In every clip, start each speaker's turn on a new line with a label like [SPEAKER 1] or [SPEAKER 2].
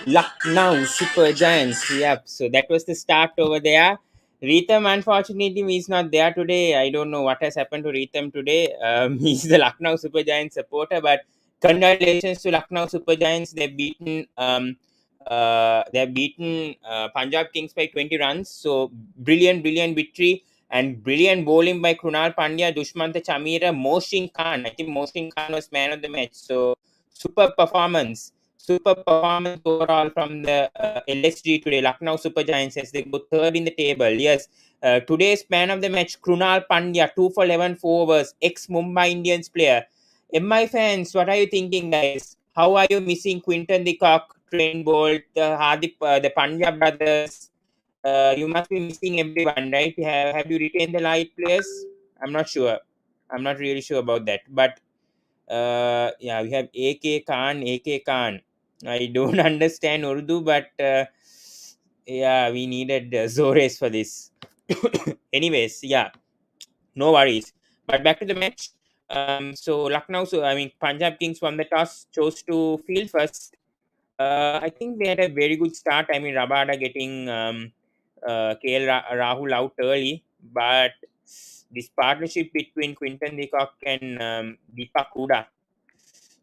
[SPEAKER 1] Lucknow SuperGiants. Yep. So that was the start over there. Rhythm, unfortunately, is not there today. I don't know what has happened to Rhythm today. He's the Lucknow SuperGiants supporter, but congratulations to Lucknow SuperGiants. They've beaten Punjab Kings by 20 runs. So brilliant victory and brilliant bowling by Krunal Pandya, Dushmantha, Chameera, Mohsin Khan. I think Mohsin Khan was man of the match. So super performance. Super performance overall from the LSG today, Lucknow Super Giants, as they go third in the table. Yes, today's man of the match, Krunal Pandya, 2 for 11, 4 overs, ex Mumbai Indians player. MI fans, what are you thinking, guys? How are you missing Quinton the Cock, Trent Bolt, the Pandya brothers? You must be missing everyone, right? Have you retained the light players? I'm not sure. I'm not really sure about that. But yeah, we have AK Khan. I don't understand Urdu, but yeah, we needed Zores for this. Anyways, yeah, no worries. But back to the match. So Lucknow, Punjab Kings won the toss, chose to field first. I think they had a very good start. I mean, Rabada getting Rahul out early, but this partnership between Quinton de Kock and Deepak Hooda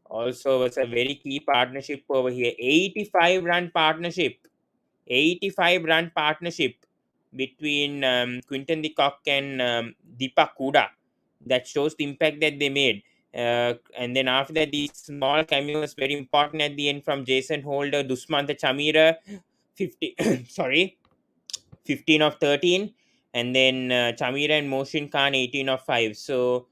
[SPEAKER 1] also was a very key partnership over here. 85 run partnership between Quinton de Kock and Deepak Hooda. That shows the impact that they made. And then after that, these small cameos very important at the end from Jason Holder, Dushmantha, Chameera, 50 sorry, 15 of 13, and then Chameera and Mohsin Khan 18 of 5. So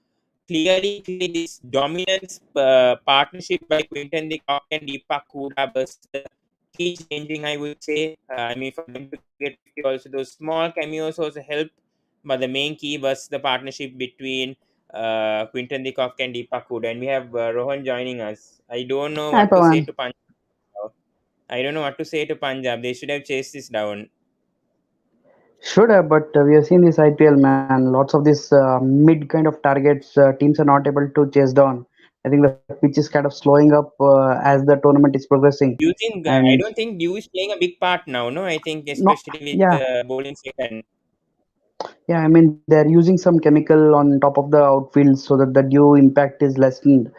[SPEAKER 1] clearly this dominance partnership by Quinton de Kock and Deepak Hooda was the key changing, I would say. I mean, for them to get 50 also, those small cameos also helped, but the main key was the partnership between Quinton de Kock and Deepak Hooda. And we have Rohan joining us. I don't know
[SPEAKER 2] Hi,
[SPEAKER 1] what to say
[SPEAKER 2] Pawan.
[SPEAKER 1] to Punjab. I don't know what to say to Punjab. They should have chased this down.
[SPEAKER 2] Should have, but we have seen this IPL, man. Lots of these mid kind of targets, teams are not able to chase down. I think the pitch is kind of slowing up as the tournament is progressing.
[SPEAKER 1] Using, I
[SPEAKER 2] And
[SPEAKER 1] don't think Dew is playing a big part now, no? I think
[SPEAKER 2] no,
[SPEAKER 1] especially with
[SPEAKER 2] yeah,
[SPEAKER 1] bowling second.
[SPEAKER 2] yeah. I mean, they're using some chemical on top of the outfield so that the dew impact is lessened.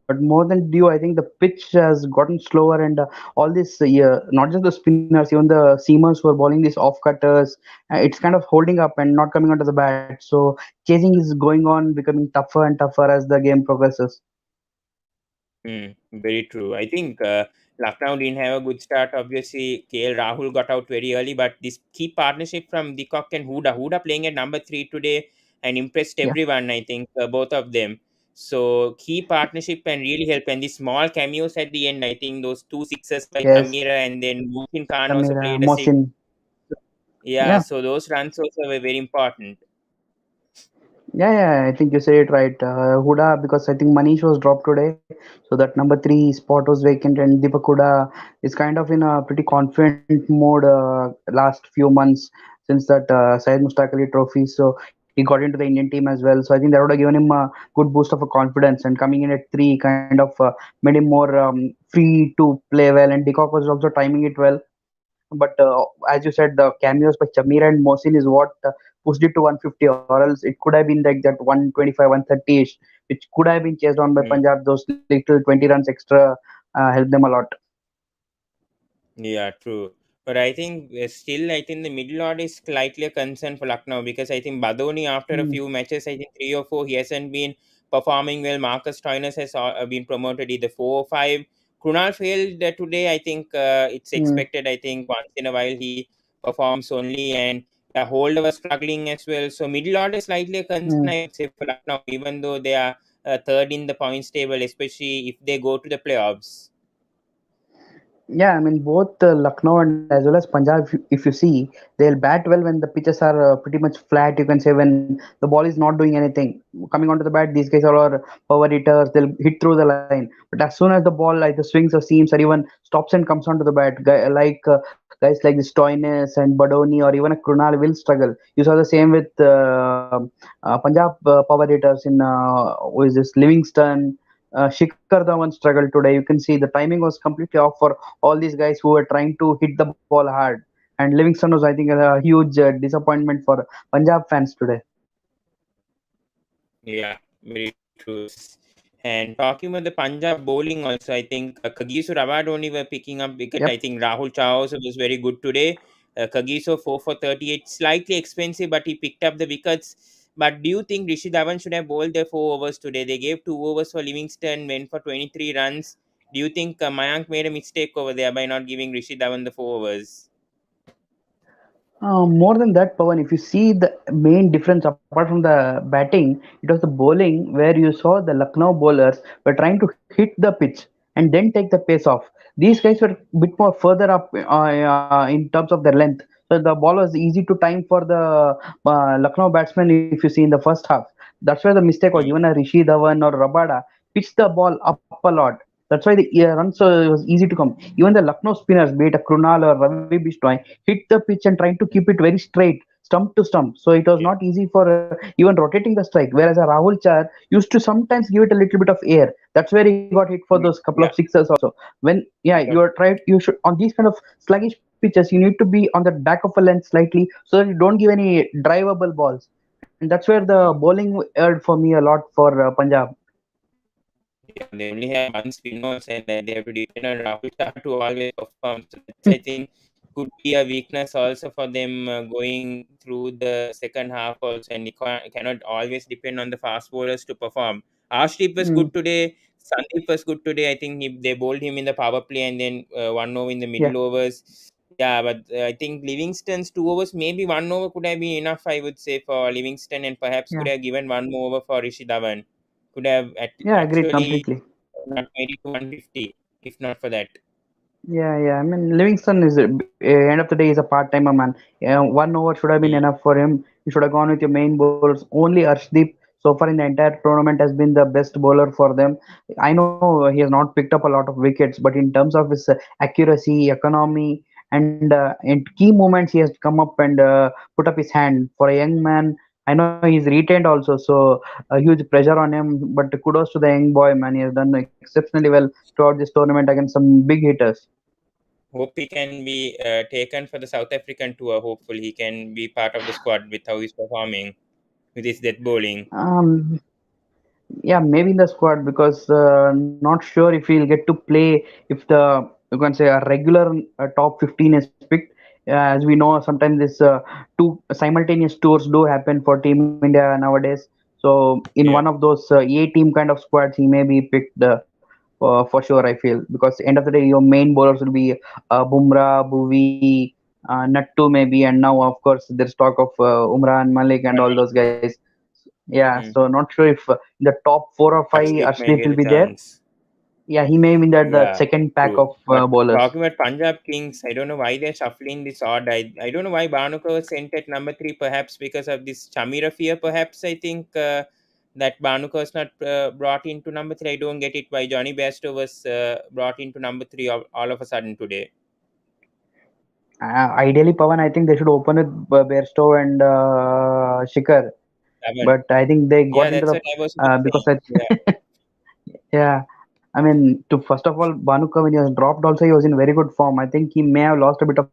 [SPEAKER 2] But more than dew, I think the pitch has gotten slower, and all this, not just the spinners, even the seamers who are bowling these off cutters, it's kind of holding up and not coming onto the bat. So chasing is going on, becoming tougher and tougher as the game progresses.
[SPEAKER 1] Very true. I think Lucknow didn't have a good start. Obviously, KL Rahul got out very early, but this key partnership from Deepak and Hooda playing at number 3 today and impressed
[SPEAKER 2] Yeah,
[SPEAKER 1] everyone, I think, both of them. So, key partnership can really help. And the small cameos at the end, I think those 2 sixes by
[SPEAKER 2] yes,
[SPEAKER 1] Chameera and then Mohsin Khan also
[SPEAKER 2] Chameera,
[SPEAKER 1] played a six.
[SPEAKER 2] Mohsin.
[SPEAKER 1] Yeah,
[SPEAKER 2] Yeah,
[SPEAKER 1] so those runs also were very important.
[SPEAKER 2] yeah. I think you say it right. Huda, because I think Manish was dropped today, so that number three spot was vacant, and Deepak Huda is kind of in a pretty confident mode last few months since that Syed Mustaq Ali Trophy. So he got into the Indian team as well. So I think that would have given him a good boost of a confidence, and coming in at three kind of made him more free to play well. And Deepak was also timing it well. But as you said, the cameos by Chameera and Mohsin is what pushed it to 150, or else it could have been like that 125, 130 ish, which could have been chased on by
[SPEAKER 1] Mm.
[SPEAKER 2] Punjab. Those little 20 runs extra helped them a lot.
[SPEAKER 1] Yeah, true. But I think still, I think the middle order is slightly a concern for Lucknow because I think Badoni, after a
[SPEAKER 2] Hmm.
[SPEAKER 1] few matches, I think 3 or 4, he hasn't been performing well. Marcus Stoinis has been promoted either 4 or 5. Krunal failed today. I think it's
[SPEAKER 2] Hmm.
[SPEAKER 1] expected. I think once in a while he performs only, and Holder was struggling as well. So middle order is slightly a concern,
[SPEAKER 2] Hmm.
[SPEAKER 1] I would say, for Lucknow, even though they are third in the points table, especially if they go to the playoffs.
[SPEAKER 2] Yeah, I mean both Lucknow and as well as Punjab. If you see, they'll bat well when the pitches are pretty much flat. You can say when the ball is not doing anything. Coming onto the bat, these guys are all power hitters. They'll hit through the line. But as soon as the ball either swings or seams or even stops and comes onto the bat, guys like the Stoinis and Badoni or even a Krunal will struggle. You saw the same with Punjab power hitters in who is this Livingston. Shikhar Dhawan struggled today. You can see the timing was completely off for all these guys who were trying to hit the ball hard. And Livingston was, I think, a huge disappointment for Punjab fans today.
[SPEAKER 1] Yeah, very true. And talking about the Punjab bowling also, I think Kagiso Rawat only were picking up wicket. I
[SPEAKER 2] Yep.
[SPEAKER 1] think Rahul Chaos was very good today. Kagiso 4 for 38, slightly expensive, but he picked up the wickets. But do you think Rishi Dhawan should have bowled their 4 overs today? They gave 2 overs for Livingston, went for 23 runs. Do you think Mayank made a mistake over there by not giving Rishi Dhawan the 4 overs?
[SPEAKER 2] More than that, Pawan, if you see the main difference apart from the batting, it was the bowling where you saw the Lucknow bowlers were trying to hit the pitch and then take the pace off. These guys were a bit more further up in terms of their length. So the ball was easy to time for the Lucknow batsmen if you see in the first half. That's where the mistake was. Even a Rishi Dhawan or Rabada pitched the ball up a lot. That's why the runs was easy to come. Even the Lucknow spinners, be it a Krunal or Ravi Bishnoi, hit the pitch and trying to keep it very straight, stump to stump. So it was not easy for even rotating the strike. Whereas a Rahul Char used to sometimes give it a little bit of air. That's where he got hit for those couple of
[SPEAKER 1] Yeah,
[SPEAKER 2] sixes also. When you are tried, you should on these kind of sluggish pitches, you need to be on the back of a length slightly so that you don't give any drivable balls. And that's where the bowling erred for me a lot for Punjab.
[SPEAKER 1] yeah, they only have one spinners and then they have to depend on Rahul Shah to always perform. So that's, I think, could be a weakness also for them going through the second half also, and you cannot always depend on the fast bowlers to perform. Arshdeep was
[SPEAKER 2] Mm,
[SPEAKER 1] good today. Sandeep was good today. I think they bowled him in the power play and then 1 over in the
[SPEAKER 2] yeah,
[SPEAKER 1] middle overs. Yeah, but I think Livingston's 2 overs, maybe 1 over could have been enough, I would say, for Livingston, and perhaps could
[SPEAKER 2] yeah,
[SPEAKER 1] have given one more over for Rishi Dhawan. Could have
[SPEAKER 2] yeah. Agreed
[SPEAKER 1] actually
[SPEAKER 2] completely.
[SPEAKER 1] not made it to 150 if not for that.
[SPEAKER 2] Yeah, yeah. I mean, Livingston is end of the day is a part-timer man. 1 over should have been
[SPEAKER 1] Mm.
[SPEAKER 2] enough for him. You should have gone with your main bowlers. Only Arshdeep so far in the entire tournament has been the best bowler for them. I know he has not picked up a lot of wickets, but in terms of his accuracy, economy, and in key moments, he has come up and put up his hand. For a young man, I know he's retained also, so a huge pressure on him. But kudos to the young boy, man. He has done exceptionally well throughout this tournament against some big hitters.
[SPEAKER 1] Hope he can be taken for the South African tour. Hopefully, he can be part of the squad with how he's performing with his death bowling.
[SPEAKER 2] Um, yeah, maybe in the squad because not sure if he'll get to play if the you can say a regular top 15 is picked. As we know, sometimes this two simultaneous tours do happen for Team India nowadays. So in one
[SPEAKER 1] Yeah.
[SPEAKER 2] of those A team kind of squads, he may be picked for sure. I feel because end of the day, your main bowlers will be Bumrah, Bhuvi, Nattu maybe, and now of course there's talk of Umran Malik and all those guys. Yeah, so
[SPEAKER 1] Mm-hmm.
[SPEAKER 2] not sure if in the top 4 or 5
[SPEAKER 1] Harshdeep
[SPEAKER 2] Arshdeep
[SPEAKER 1] may
[SPEAKER 2] will
[SPEAKER 1] get
[SPEAKER 2] be
[SPEAKER 1] a
[SPEAKER 2] there.
[SPEAKER 1] chance.
[SPEAKER 2] Yeah, he may be in that
[SPEAKER 1] Yeah,
[SPEAKER 2] second pack of
[SPEAKER 1] true. But
[SPEAKER 2] bowlers.
[SPEAKER 1] talking about Punjab Kings, I don't know why they're shuffling this odd. I don't know why Bhanuka was sent at number 3, perhaps because of this Chameera fear, perhaps. I think that Bhanuka was not brought into number 3. I don't get it why Johnny Bairstow was brought into number 3 all of a sudden today.
[SPEAKER 2] Ideally, Pawan, I think they should open with Bairstow and Shikhar, but
[SPEAKER 1] Haven't.
[SPEAKER 2] I think they got into
[SPEAKER 1] Yeah,
[SPEAKER 2] the
[SPEAKER 1] that's what I was even
[SPEAKER 2] because
[SPEAKER 1] saying. Yeah.
[SPEAKER 2] yeah, I mean, to first of all, Bhanuka when he was dropped, also he was in very good form. I think he may have lost a bit of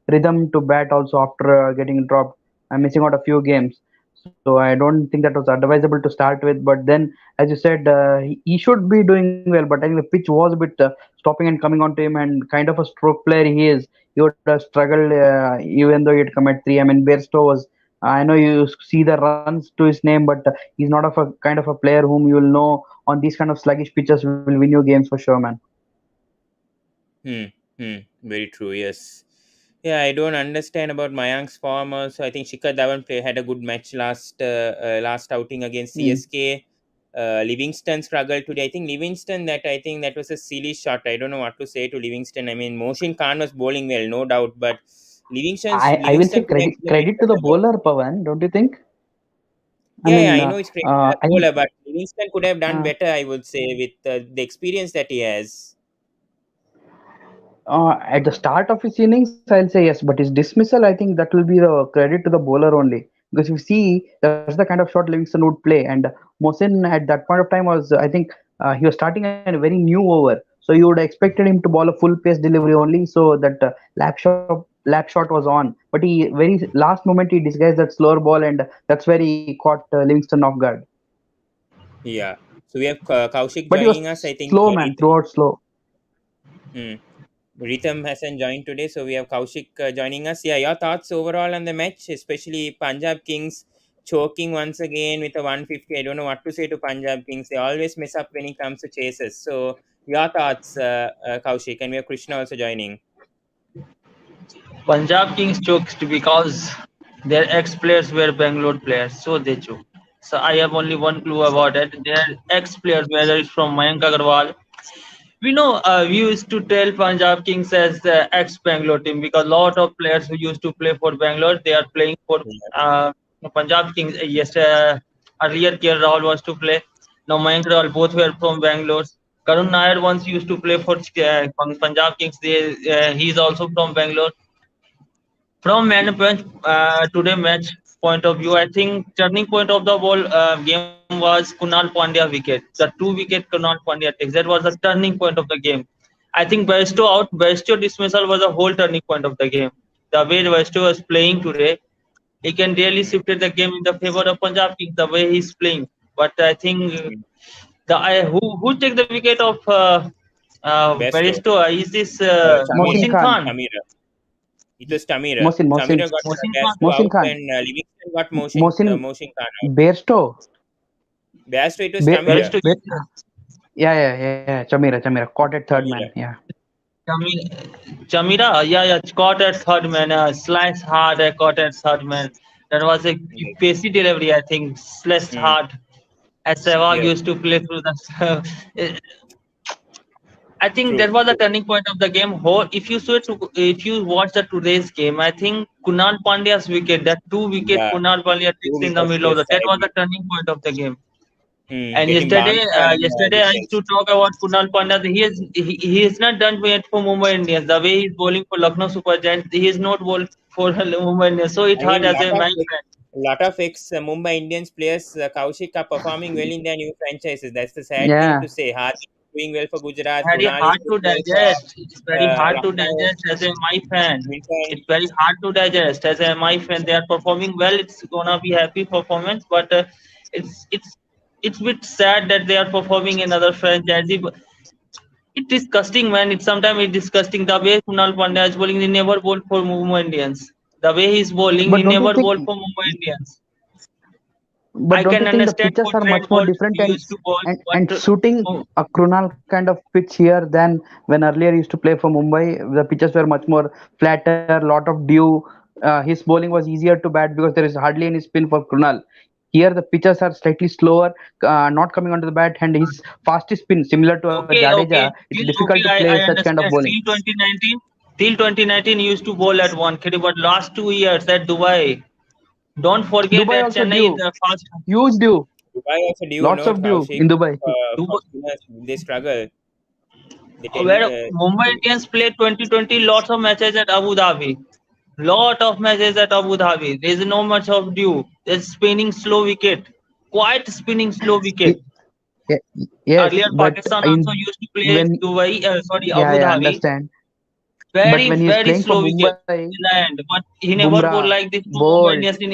[SPEAKER 2] rhythm to bat also after getting dropped and missing out a few games. So I don't think that was advisable to start with. But then, as you said, he should be doing well. But I think the pitch was a bit stopping and coming onto him, and kind of a stroke player he is. he would have struggled even though he'd commit three. I mean, Bairstow was. I know you see the runs to his name, but he's not of a kind of a player whom you will know on these kind of sluggish pitches will win you games for sure, man.
[SPEAKER 1] Hmm. Very true. Yes. Yeah, I don't understand about Mayank's form. Also, I think Shikhar Dhawan had a good match last outing against
[SPEAKER 2] Mm.
[SPEAKER 1] CSK. Livingston struggled today. I think that was a silly shot. I don't know what to say to Livingston. I mean, Mohsin Khan was bowling well, no doubt, but
[SPEAKER 2] I will say
[SPEAKER 1] Livingston could have played
[SPEAKER 2] credit to the
[SPEAKER 1] better.
[SPEAKER 2] bowler, Pawan. Don't you think? I
[SPEAKER 1] Yeah,
[SPEAKER 2] mean,
[SPEAKER 1] I know it's great for the
[SPEAKER 2] I
[SPEAKER 1] bowler,
[SPEAKER 2] think
[SPEAKER 1] but Livingston could have done
[SPEAKER 2] uh,
[SPEAKER 1] better. I would say with the experience that he has.
[SPEAKER 2] at the start of his innings, I'll say yes, but his dismissal, I think that will be the credit to the bowler only. Because if you see, that's the kind of shot Livingston would play, and Mohsin at that point of time was, I think, he was starting a very new over, so you would have expected him to bowl a full pace delivery only, so that lap shot was on. But he very last moment he disguised that slower ball, and that's where he caught Livingston off guard.
[SPEAKER 1] Yeah. So we have Kaushik
[SPEAKER 2] But he was
[SPEAKER 1] joining us. I think
[SPEAKER 2] slow, man, throughout slow.
[SPEAKER 1] Hmm. Rhythm hasn't joined today, so we have Kaushik joining us. Yeah, your thoughts overall on the match, especially Punjab Kings choking once again with a 150. I don't know what to say to Punjab Kings. They always mess up when it comes to chases. So your thoughts, Kaushik, and we have Krishna also joining.
[SPEAKER 3] Punjab Kings choked because their ex-players were Bangalore players, so they choked. So I have only one clue about it. Their ex-players, whether it's from Mayank Agarwal, we know we used to tell Punjab Kings as the ex-Bangalore team because a lot of players who used to play for Bangalore, they are playing for
[SPEAKER 1] Yeah.
[SPEAKER 3] uh, Punjab Kings. Yes, earlier Rahul was to play. Now Mayank Agarwal, both were from Bangalore. Karun Nair once used to play for Punjab Kings. He is also from Bangalore. From management today match point of view, I think turning point of the whole game was Kunal Pandya wicket. The 2 wicket Kunal Pandya takes. That was the turning point of the game. I think Bairstow out, Bairstow dismissal was a whole turning point of the game. The way Bairstow was playing today, he can really shifted the game in the favor of Punjab Kings. The way he's playing, but I think
[SPEAKER 1] Mm.
[SPEAKER 3] who take the wicket of
[SPEAKER 1] Besto,
[SPEAKER 3] Bairstow? Is this
[SPEAKER 1] Chamira,
[SPEAKER 2] Mohsin
[SPEAKER 3] Mohsin
[SPEAKER 2] Khan,
[SPEAKER 3] Khan?
[SPEAKER 1] Chamira. It was Tamira.
[SPEAKER 2] Mohsin,
[SPEAKER 1] Tamira got
[SPEAKER 3] Mohsin Khan.
[SPEAKER 1] Bairstow
[SPEAKER 2] Mohsin
[SPEAKER 1] out
[SPEAKER 2] Khan,
[SPEAKER 1] and Livingston got
[SPEAKER 2] Mohsin
[SPEAKER 1] Motion Khan out.
[SPEAKER 2] Bairstow.
[SPEAKER 1] Bairstow, it was
[SPEAKER 2] Be,
[SPEAKER 1] Tamira.
[SPEAKER 3] Bairstow.
[SPEAKER 2] be, yeah. Chamira. Caught at third man.
[SPEAKER 1] Tamira.
[SPEAKER 2] Yeah.
[SPEAKER 3] Chameera, yeah, caught at third man, sliced hard, caught at third man. That was a
[SPEAKER 1] Yes.
[SPEAKER 3] pacey delivery, I think, sliced
[SPEAKER 1] Mm.
[SPEAKER 3] hard. As Sehwag
[SPEAKER 1] Yes.
[SPEAKER 3] used to play through the. I think
[SPEAKER 1] True.
[SPEAKER 3] that was the
[SPEAKER 1] True.
[SPEAKER 3] turning point of the game. If you watch the today's game, I think Kunal Pandya's wicket, that 2 wicket
[SPEAKER 1] Yeah.
[SPEAKER 3] Kunal Pandya
[SPEAKER 1] Two
[SPEAKER 3] takes in the
[SPEAKER 1] wickets.
[SPEAKER 3] middle of
[SPEAKER 1] Yes,
[SPEAKER 3] that
[SPEAKER 1] I
[SPEAKER 3] was the
[SPEAKER 1] agree.
[SPEAKER 3] turning point of the game. And
[SPEAKER 1] Getting
[SPEAKER 3] yesterday I used to talk about Kunal Pandya. He has not done it for Mumbai Indians. The way he's bowling for Lucknow Super Giants, he is not bowled for Mumbai Indians. So it
[SPEAKER 1] I
[SPEAKER 3] hurt
[SPEAKER 1] mean,
[SPEAKER 3] as a my fan.
[SPEAKER 1] lot of ex Mumbai Indians players, Kaushik, are performing well in their new franchises. That's the sad thing
[SPEAKER 2] Yeah.
[SPEAKER 1] to say. Hardik is doing well for Gujarat.
[SPEAKER 3] Very
[SPEAKER 1] Krunal is
[SPEAKER 3] hard to
[SPEAKER 1] doing well
[SPEAKER 3] digest. It's
[SPEAKER 1] for
[SPEAKER 3] very hard to
[SPEAKER 1] Lucknow.
[SPEAKER 3] digest as a my fan.
[SPEAKER 1] Quinton.
[SPEAKER 3] It's very hard to digest as a my fan. They are performing well. It's gonna be happy performance, but it's it's it's a bit sad that they are performing in other franchises. It's disgusting, man. It's sometimes it's disgusting. The way Kunal Pandya is bowling, he never bowled for Mumbai Indians. The way he's bowling, he
[SPEAKER 2] But don't you
[SPEAKER 3] never
[SPEAKER 2] think?
[SPEAKER 3] bowled for Mumbai Indians.
[SPEAKER 2] But
[SPEAKER 3] I
[SPEAKER 2] don't you
[SPEAKER 3] can
[SPEAKER 2] think the
[SPEAKER 3] understand
[SPEAKER 2] pitches
[SPEAKER 3] for
[SPEAKER 2] are
[SPEAKER 3] red
[SPEAKER 2] much more
[SPEAKER 3] balls
[SPEAKER 2] different
[SPEAKER 3] he used to bowl,
[SPEAKER 2] and
[SPEAKER 3] but
[SPEAKER 2] suiting
[SPEAKER 3] oh,
[SPEAKER 2] a Krunal kind of pitch here than when earlier he used to play for Mumbai? The pitches were much more flatter, lot of dew. His bowling was easier to bat because there is hardly any spin for Krunal. Here the pitches are slightly slower, not coming onto the bat, and his fastest spin, similar to Jadeja,
[SPEAKER 3] okay.
[SPEAKER 2] it's difficult to play
[SPEAKER 3] I
[SPEAKER 2] such kind of
[SPEAKER 3] understand.
[SPEAKER 2] bowling.
[SPEAKER 3] Till 2019, he used to bowl at 1 KD, but last 2 years at Dubai, don't forget
[SPEAKER 2] Dubai
[SPEAKER 3] that
[SPEAKER 2] also
[SPEAKER 3] Chennai is
[SPEAKER 2] dew,
[SPEAKER 3] the fast.
[SPEAKER 2] huge dew,
[SPEAKER 1] Dubai also due,
[SPEAKER 2] lots
[SPEAKER 1] no,
[SPEAKER 2] of dew
[SPEAKER 1] Kaushik.
[SPEAKER 2] in Dubai.
[SPEAKER 1] For
[SPEAKER 3] Dubai,
[SPEAKER 1] spinners, they struggle. They tend,
[SPEAKER 3] where Mumbai Indians played 2020 lots of matches at Abu Dhabi. Lot of matches at Abu Dhabi. There is no much of due. There's spinning slow wicket. Quite spinning slow wicket.
[SPEAKER 2] Ye- Yes,
[SPEAKER 3] Earlier,
[SPEAKER 2] but
[SPEAKER 3] Pakistan also
[SPEAKER 2] in
[SPEAKER 3] used to play
[SPEAKER 2] when
[SPEAKER 3] Dubai,
[SPEAKER 2] yeah,
[SPEAKER 3] Abu
[SPEAKER 2] yeah,
[SPEAKER 3] Dhabi.
[SPEAKER 2] understand. But
[SPEAKER 3] Very,
[SPEAKER 2] when he's
[SPEAKER 3] very
[SPEAKER 2] playing for
[SPEAKER 3] slow wicket
[SPEAKER 2] Mumbai,
[SPEAKER 3] in the end. But he never bowled
[SPEAKER 2] Bumrah,
[SPEAKER 3] like this to Mumbai
[SPEAKER 2] bold.
[SPEAKER 3] Indians in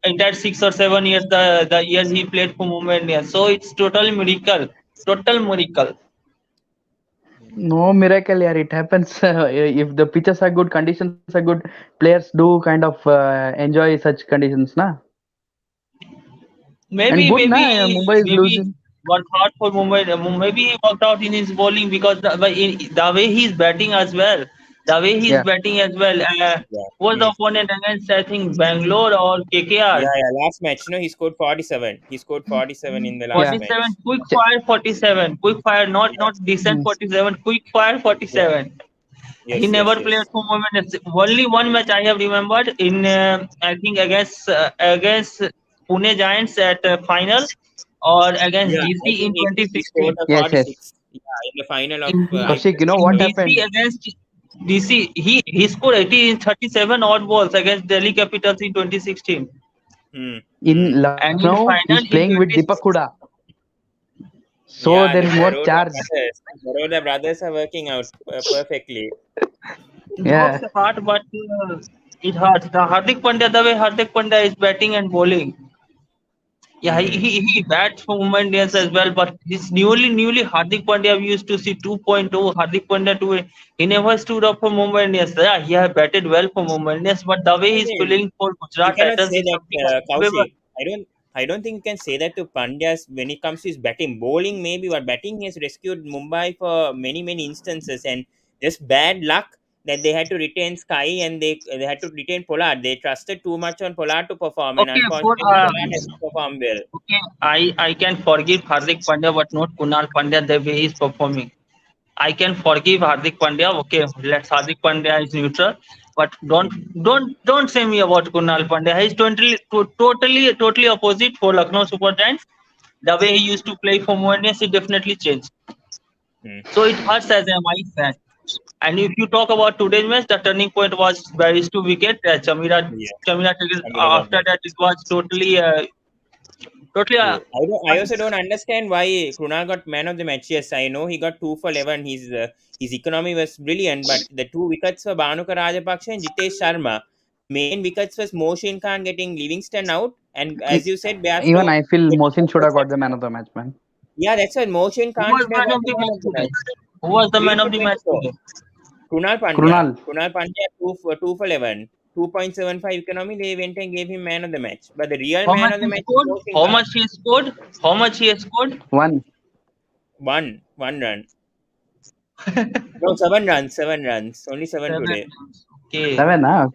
[SPEAKER 3] entire 6 or 7 years. The years he played for Mumbai Indians. So it's total miracle. Total miracle.
[SPEAKER 2] No miracle, yeah, it happens. If the pitches are good, conditions are good, players do kind of enjoy such conditions, na. And
[SPEAKER 3] Maybe,
[SPEAKER 2] good, na.
[SPEAKER 3] maybe,
[SPEAKER 2] Mumbai is
[SPEAKER 3] maybe
[SPEAKER 2] losing.
[SPEAKER 3] worked hard for Mumbai. Maybe he worked out in his bowling because the way he's batting as well, the way he's
[SPEAKER 2] Yeah,
[SPEAKER 3] batting as well.
[SPEAKER 1] Yeah.
[SPEAKER 3] Was the opponent against I think Bangalore or KKR?
[SPEAKER 1] Yeah, last match, no, he scored 47. He scored 47 in the last
[SPEAKER 2] yeah.
[SPEAKER 3] 47,
[SPEAKER 1] match.
[SPEAKER 3] quick
[SPEAKER 2] Ch-
[SPEAKER 3] fire 47, quick fire,
[SPEAKER 1] Yeah,
[SPEAKER 3] not decent
[SPEAKER 2] mm.
[SPEAKER 3] 47, quick fire
[SPEAKER 1] yeah,
[SPEAKER 3] 47. He
[SPEAKER 1] yes,
[SPEAKER 3] never
[SPEAKER 1] yes,
[SPEAKER 3] played
[SPEAKER 1] yes.
[SPEAKER 3] for Moment. Only one match I have remembered in I think against Pune Giants at final or against
[SPEAKER 1] Yeah, I
[SPEAKER 3] DC
[SPEAKER 1] think
[SPEAKER 3] in
[SPEAKER 1] he scored
[SPEAKER 3] 2016.
[SPEAKER 1] a
[SPEAKER 2] Yes, yes.
[SPEAKER 1] 46. Yeah, in the final of
[SPEAKER 3] In
[SPEAKER 2] Kaushik, you know
[SPEAKER 3] in
[SPEAKER 2] what
[SPEAKER 1] IPL.
[SPEAKER 3] DC
[SPEAKER 2] happened?
[SPEAKER 3] against DC, he scored 80 in 37 odd balls against Delhi Capitals in 2016,
[SPEAKER 1] Hmm. Hmm.
[SPEAKER 2] In
[SPEAKER 3] and in
[SPEAKER 2] Lucknow, he's
[SPEAKER 3] final in
[SPEAKER 2] playing with
[SPEAKER 3] 20.
[SPEAKER 2] Deepak Hooda. So
[SPEAKER 1] Yeah,
[SPEAKER 2] there
[SPEAKER 1] the
[SPEAKER 2] is more
[SPEAKER 1] Baroda
[SPEAKER 2] charge.
[SPEAKER 1] brothers. Baroda brothers are working out perfectly.
[SPEAKER 3] It
[SPEAKER 2] Yeah.
[SPEAKER 3] works hard, but it hurts. The Hardik Pandya, the way Hardik Pandya is batting and bowling, yeah,
[SPEAKER 1] Hmm.
[SPEAKER 3] he bats for Mumbai Indians as well. But this newly Hardik Pandya, we used to see 2.0 Hardik Pandya to he never stood up for Mumbai Indians. Yeah, he has batted well for Mumbai Indians, but the way
[SPEAKER 1] I
[SPEAKER 3] he's
[SPEAKER 1] mean,
[SPEAKER 3] feeling for
[SPEAKER 1] you
[SPEAKER 3] Gujarat
[SPEAKER 1] cannot
[SPEAKER 3] Titans
[SPEAKER 1] say
[SPEAKER 3] is
[SPEAKER 1] that,
[SPEAKER 3] something unbelievable.
[SPEAKER 1] Kaushik. I don't think you can say that to Pandya's when it comes to his batting. Bowling maybe, but batting he has rescued Mumbai for many instances, and just bad luck that they had to retain Sky and they had to retain Pollard. They trusted too much on Pollard to perform, and
[SPEAKER 3] Okay, for
[SPEAKER 1] unfortunately Pollard has to perform well.
[SPEAKER 3] okay, I can forgive Hardik Pandya, but not Kunal Pandya the way he's performing. I can forgive Hardik Pandya. Okay, let's Hardik Pandya is neutral, but don't say me about Kunal Pandya. He's totally opposite for Lucknow Super Giants. The way he used to play for Mohandas, it definitely changed.
[SPEAKER 1] Hmm.
[SPEAKER 3] So it hurts as a my fan. And if you talk about today's match, the turning point was where is two wicket.
[SPEAKER 1] Yeah,
[SPEAKER 3] Chameera took it.
[SPEAKER 1] Samira got
[SPEAKER 3] After
[SPEAKER 1] that.
[SPEAKER 3] that, it was totally.
[SPEAKER 1] True. I also don't understand why Krunal got man of the match. Yes, I know he got 2 for 11. His economy was brilliant, but the two wickets were Bhanuka Rajapaksa and Jitesh Sharma. The main wickets was Moshin Khan getting Livingston out, and as
[SPEAKER 2] E-
[SPEAKER 1] you said,
[SPEAKER 2] Even
[SPEAKER 1] Bairstow
[SPEAKER 2] I feel
[SPEAKER 1] getting
[SPEAKER 2] Mohsin should have got the man of
[SPEAKER 1] successful.
[SPEAKER 2] the match, man.
[SPEAKER 1] Yeah, that's why Moshin
[SPEAKER 3] Who
[SPEAKER 1] Khan
[SPEAKER 3] was
[SPEAKER 1] should have
[SPEAKER 3] man
[SPEAKER 1] got
[SPEAKER 3] of
[SPEAKER 1] the
[SPEAKER 3] the
[SPEAKER 1] man
[SPEAKER 3] match
[SPEAKER 1] of the
[SPEAKER 3] today?
[SPEAKER 1] match.
[SPEAKER 3] Who was the
[SPEAKER 1] Do you
[SPEAKER 3] man of
[SPEAKER 1] not
[SPEAKER 3] the
[SPEAKER 1] think
[SPEAKER 3] match
[SPEAKER 1] so?
[SPEAKER 3] today?
[SPEAKER 1] Krunal Pandya.
[SPEAKER 2] Krunal.
[SPEAKER 1] Krunal Pandya 2 for 11. 2.75 economy, they went and gave him man of the match. But the real
[SPEAKER 3] How
[SPEAKER 1] man
[SPEAKER 3] much
[SPEAKER 1] of the
[SPEAKER 3] he
[SPEAKER 1] match is
[SPEAKER 3] scored?
[SPEAKER 1] Moshin
[SPEAKER 3] How
[SPEAKER 1] Khan.
[SPEAKER 3] much he scored? How much he has scored?
[SPEAKER 2] One.
[SPEAKER 1] One run. No, 7 runs, 7 runs. Only seven
[SPEAKER 3] Seven
[SPEAKER 1] today.
[SPEAKER 3] runs. Okay.
[SPEAKER 2] Seven, huh?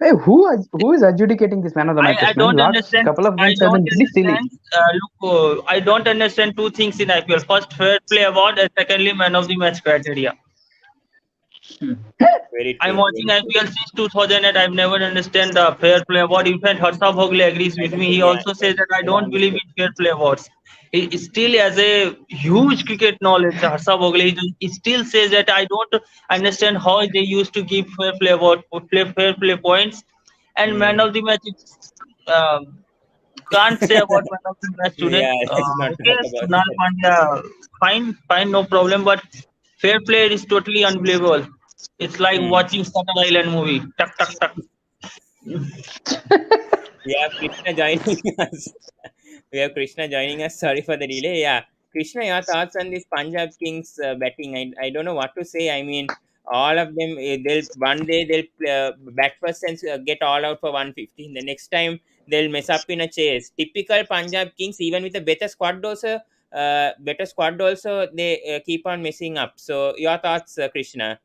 [SPEAKER 2] Hey, who is adjudicating this man of the
[SPEAKER 3] I
[SPEAKER 2] matches, man?
[SPEAKER 3] don't
[SPEAKER 2] Last
[SPEAKER 3] understand.
[SPEAKER 2] couple of
[SPEAKER 3] I
[SPEAKER 2] games have
[SPEAKER 3] don't
[SPEAKER 2] been pretty silly.
[SPEAKER 3] understand. I don't understand two things in IPL. First, fair play award, and secondly, man of the match criteria.
[SPEAKER 1] Very
[SPEAKER 3] I'm
[SPEAKER 1] true.
[SPEAKER 3] watching
[SPEAKER 1] Very true.
[SPEAKER 3] IPL since 2008. I've never understand the fair play award. In fact, Harsha Bhogle agrees
[SPEAKER 1] I
[SPEAKER 3] with
[SPEAKER 1] don't
[SPEAKER 3] me.
[SPEAKER 1] think
[SPEAKER 3] He
[SPEAKER 1] they
[SPEAKER 3] also says
[SPEAKER 1] understand.
[SPEAKER 3] that I
[SPEAKER 1] Never
[SPEAKER 3] don't believe
[SPEAKER 1] understood.
[SPEAKER 3] in fair play awards. He still has a huge cricket knowledge. Harsha Bhogle, he still says that I don't understand how they used to give fair play award, fair play points, and man
[SPEAKER 1] Hmm.
[SPEAKER 3] of the match. Can't say about man of the match today.
[SPEAKER 1] Yeah, let's not
[SPEAKER 3] Okay,
[SPEAKER 1] talk about
[SPEAKER 3] Kunal
[SPEAKER 1] that.
[SPEAKER 3] Pandya, fine, no problem. But fair play is totally unbelievable. It's like
[SPEAKER 1] Hmm.
[SPEAKER 3] watching Shutter Island movie. Tuck, tuck, tuck.
[SPEAKER 1] We have Krishna joining us. We have Krishna joining us. Sorry for the delay. Yeah, Krishna, your thoughts on this Punjab Kings betting? I don't know what to say. I mean, all of them. They'll one day they'll bat first and get all out for 115. The next time they'll mess up in a chase. Typical Punjab Kings. Even with a better squad also, they keep on messing up. So your thoughts, Krishna?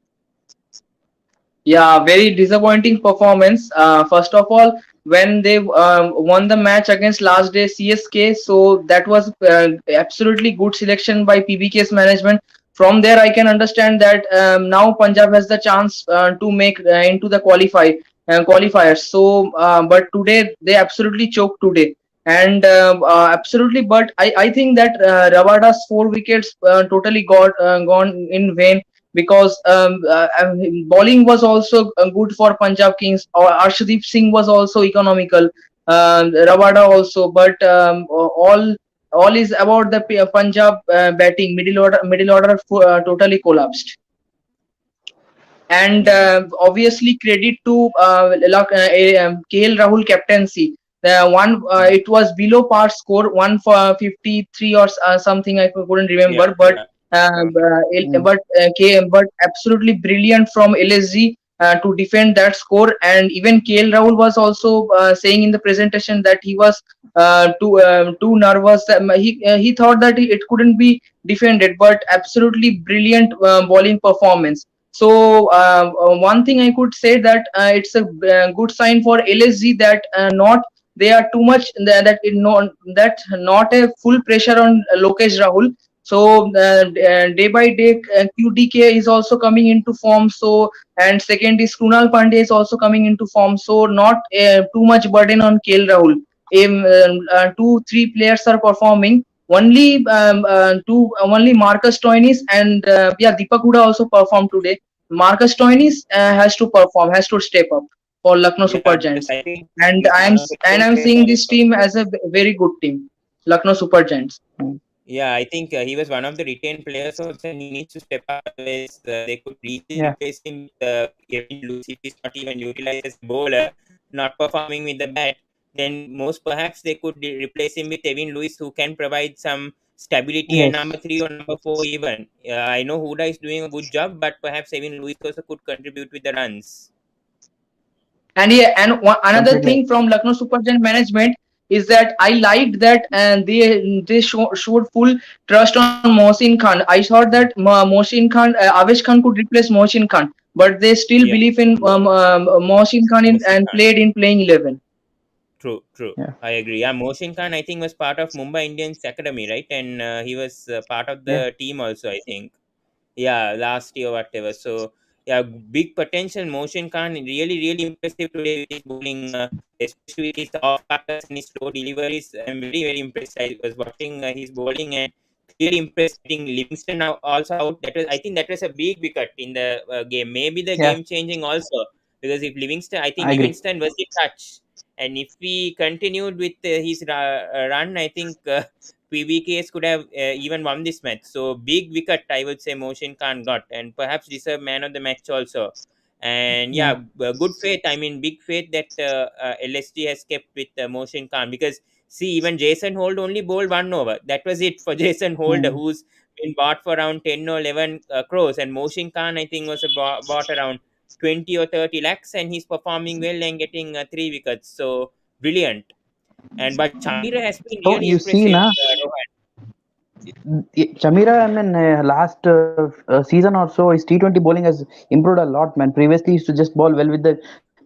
[SPEAKER 4] Yeah, very disappointing performance. First of all, when they won the match against last day CSK, so that was absolutely good selection by PBKS management. From there, I can understand that now Punjab has the chance to make into the qualifiers. So, but today they absolutely choked today. And absolutely, but I think that Ravada's 4 wickets totally got gone in vain because bowling was also good for Punjab Kings. Or Arshdeep Singh was also economical. Ravada also, but all is about the Punjab batting. Middle order totally collapsed. And
[SPEAKER 1] Hmm.
[SPEAKER 4] obviously credit to KL Rahul captaincy. The one it was below par score 1 for 53 or something I couldn't
[SPEAKER 1] Yeah,
[SPEAKER 4] remember, but
[SPEAKER 1] yeah.
[SPEAKER 4] but absolutely brilliant from LSG to defend that score. And even KL Rahul was also saying in the presentation that he was too nervous. He thought that it couldn't be defended, but absolutely brilliant bowling performance. So one thing I could say that it's a good sign for LSG that not they are too much that not a full pressure on Lokesh Rahul. So day by day, QDK is also coming into form. So and second is Krunal Pandey is also coming into form. So not too much burden on KL Rahul. Two, three players are performing. Only Marcus Stoinis and Deepak Hooda also performed today. Marcus Stoinis has to perform, has to step up for Lucknow
[SPEAKER 1] Yeah,
[SPEAKER 4] Super
[SPEAKER 1] because
[SPEAKER 4] Giants.
[SPEAKER 1] I think
[SPEAKER 4] And
[SPEAKER 1] he's one of the retained
[SPEAKER 4] I'm
[SPEAKER 1] players
[SPEAKER 4] seeing this
[SPEAKER 1] also.
[SPEAKER 4] team as a very good team, Lucknow Super Giants.
[SPEAKER 1] Yeah, I think he was one of the retained players also, and he needs to step up. Otherwise, they could easily
[SPEAKER 2] Yeah.
[SPEAKER 1] replace him with Kevin Lewis if he's not even utilized as a bowler, not performing with the bat. Then most perhaps they could replace him with Kevin Lewis, who can provide some stability at number
[SPEAKER 2] Yes.
[SPEAKER 1] 3 or number 4 even. I know Huda is doing a good job, but perhaps Kevin Lewis also could contribute with the runs.
[SPEAKER 4] And yeah, and another
[SPEAKER 2] Completely.
[SPEAKER 4] thing from Lucknow Super Giant management is that I liked that and showed full trust on Mohsin Khan. I thought that Mohsin Khan, Avesh Khan could replace Mohsin Khan, but they still
[SPEAKER 1] Yeah,
[SPEAKER 4] believe in Mohsin Khan
[SPEAKER 1] Mohsin
[SPEAKER 4] and
[SPEAKER 1] Khan.
[SPEAKER 4] played in playing 11.
[SPEAKER 1] True, true.
[SPEAKER 2] Yeah.
[SPEAKER 1] I agree. Yeah, Mohsin Khan, I think, was part of Mumbai Indians Academy, right? And he was part of
[SPEAKER 2] Yeah.
[SPEAKER 1] the team also, I think. Yeah, last year, whatever. So, yeah, big potential. Mohsin Khan, really, really impressive today with his bowling, especially with his off cutters and his slow deliveries. I'm very, very impressed. I was watching his bowling and clearly impressed. I think Livingston now also out. I think that was a big wicket in the game. Maybe the
[SPEAKER 2] Yeah.
[SPEAKER 1] game changing also, because if Livingston, I think
[SPEAKER 2] I agree.
[SPEAKER 1] Livingston was in touch, and if we continued with his run, I think PBKS could have even won this match. So big wicket, I would say, Mohsin Khan got, and perhaps deserved man of the match also. And yeah,
[SPEAKER 2] Yeah.
[SPEAKER 1] good faith. I mean, big faith that LSG has kept with Mohsin Khan, because see, even Jason Holt only bowled 1 over. That was it for Jason Holt,
[SPEAKER 2] Mm.
[SPEAKER 1] who's been bought for around 10 or 11 crores, and Mohsin Khan, I think, was bought around 20 or 30 lakhs, and he's performing well and getting 3 wickets. So brilliant. And but Chameera has been
[SPEAKER 2] So
[SPEAKER 1] really
[SPEAKER 2] you see,
[SPEAKER 1] impressive,
[SPEAKER 2] na,
[SPEAKER 1] Rohan.
[SPEAKER 2] Chameera, I mean, last season or so, his T20 bowling has improved a lot, man. Previously, he used to just bowl well with the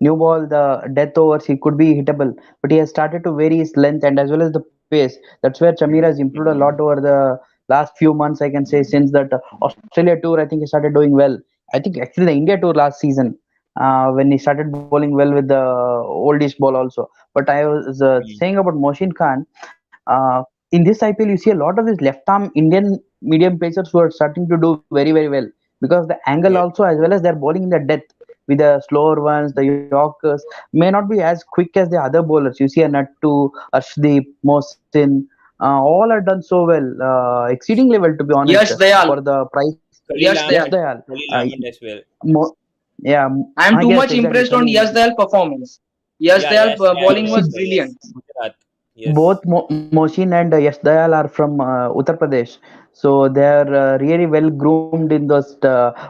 [SPEAKER 2] new ball, the death overs, he could be hittable. But he has started to vary his length and as well as the pace. That's where Chameera has improved a lot over the last few months, I can say, since that Australia tour, I think he started doing well. I think actually the India tour last season, when he started bowling well with the oldish ball also. But I was
[SPEAKER 1] Mm.
[SPEAKER 2] saying about Mohsin Khan, in this IPL, you see a lot of these left arm Indian medium pacers who are starting to do very, very well because the angle
[SPEAKER 1] Yes.
[SPEAKER 2] also, as well as they're bowling in the depth with the slower ones, the Yorkers may not be as quick as the other bowlers. You see a Nattu, Arshdeep, Mohsin, all are done so well, exceedingly well to be honest,
[SPEAKER 4] Yash Dayal,
[SPEAKER 2] for the price.
[SPEAKER 1] Khalil
[SPEAKER 4] Yash
[SPEAKER 2] Yes,
[SPEAKER 4] Dayal.
[SPEAKER 1] Ahmed,
[SPEAKER 2] Dayal.
[SPEAKER 1] Khalil
[SPEAKER 2] Uh,
[SPEAKER 1] Ahmed as well.
[SPEAKER 2] yeah,
[SPEAKER 4] I am
[SPEAKER 2] I
[SPEAKER 4] too
[SPEAKER 2] guess
[SPEAKER 4] much
[SPEAKER 2] exactly.
[SPEAKER 4] impressed on
[SPEAKER 2] Khalil.
[SPEAKER 4] Yash Dayal performance. Yash
[SPEAKER 1] Yeah,
[SPEAKER 4] Dayal
[SPEAKER 1] Yash Dayal
[SPEAKER 4] bowling was
[SPEAKER 2] See,
[SPEAKER 1] also,
[SPEAKER 4] brilliant.
[SPEAKER 1] yes, Gujarat.
[SPEAKER 2] both
[SPEAKER 1] Yes.
[SPEAKER 2] Mohsin and Yash Dayal are from Uttar Pradesh, so they are really well groomed in those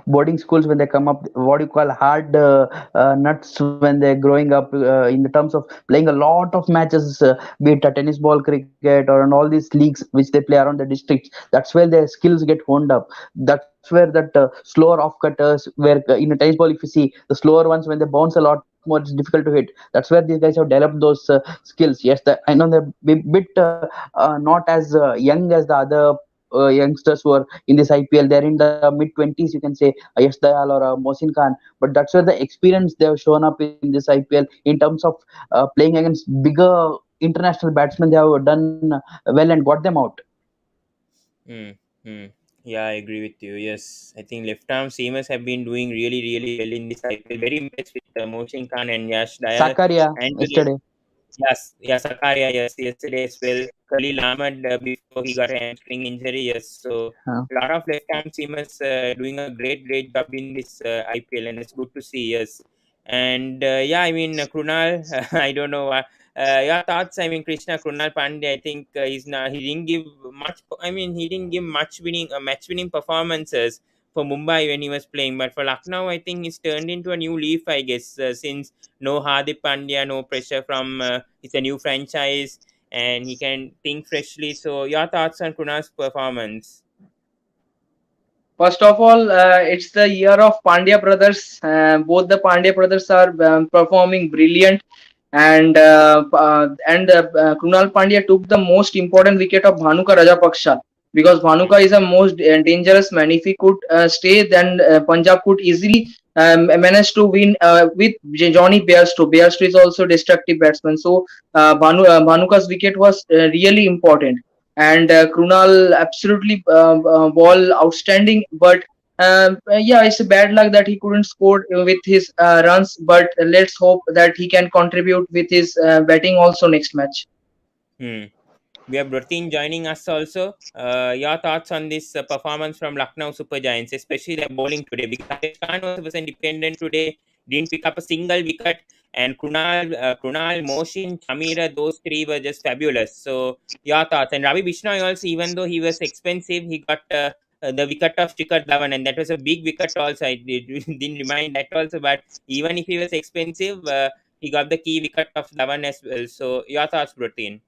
[SPEAKER 2] boarding schools when they come up. What you call hard nuts when they're growing up in the terms of playing a lot of matches, be it a tennis ball, cricket, or in all these leagues which they play around the districts. That's where their skills get honed up. That's where that slower off cutters, where in a tennis ball, if you see the slower ones when they bounce a lot more, it's difficult to hit. That's where these guys have developed those skills. Yes, I know they're bit not as young as the other youngsters who are in this IPL. They're in the mid 20s, you can say, Yash Dayal or Mohsin Khan. But that's where the experience they have shown up in this IPL in terms of playing against bigger international batsmen. They have done well and got them out.
[SPEAKER 1] Mm. Mm. Yeah, I agree with you. Yes, I think left arm seamers have been doing really, really well in this IPL. Very impressed with Mohsin Khan and Yash Dayal.
[SPEAKER 2] Sakaria
[SPEAKER 1] And today,
[SPEAKER 2] yesterday.
[SPEAKER 1] yes, yeah, Sakaria, yes, yesterday as well. Khalil Ahmed, before he got a hamstring injury, yes. So a lot of left arm seamers doing a great, great job in this IPL, and it's good to see. Yes, and yeah, I mean Krunal, I don't know. Your thoughts? I mean Krishna Krunal Pandey. I think he didn't give much. I mean, he didn't give match winning performances for Mumbai when he was playing. But for Lucknow, I think he's turned into a new leaf. I guess since no Hardik Pandya, no pressure from it's a new franchise, and he can think freshly. So, your thoughts on Kunal's performance?
[SPEAKER 4] First of all, it's the year of Pandya brothers. Both the Pandya brothers are performing brilliant, and Krunal Pandya took the most important wicket of Bhanuka Rajapaksha, because Bhanuka is a most dangerous man. If he could stay, then Punjab could easily manage to win with Johnny Bairstow. Bairstow is also destructive batsman, so Bhanuka's wicket was really important. And Krunal absolutely ball outstanding, but yeah, it's a bad luck that he couldn't score with his runs. But let's hope that he can contribute with his batting also next match.
[SPEAKER 1] Hmm. We have Routine joining us also. Your thoughts on this performance from Lucknow Super Giants, especially their bowling today? Because Abesh Khan was independent today, didn't pick up a single wicket, and Krunal, Mohsin, Chameera, those three were just fabulous. So, your thoughts? And Ravi Bishnoi also, even though he was expensive, he got the wicket of Shikhar Dhawan, and that was a big wicket also. I didn't remind that also, but even if he was expensive, he got the key wicket of Dhawan as well. So, your thoughts, Routine?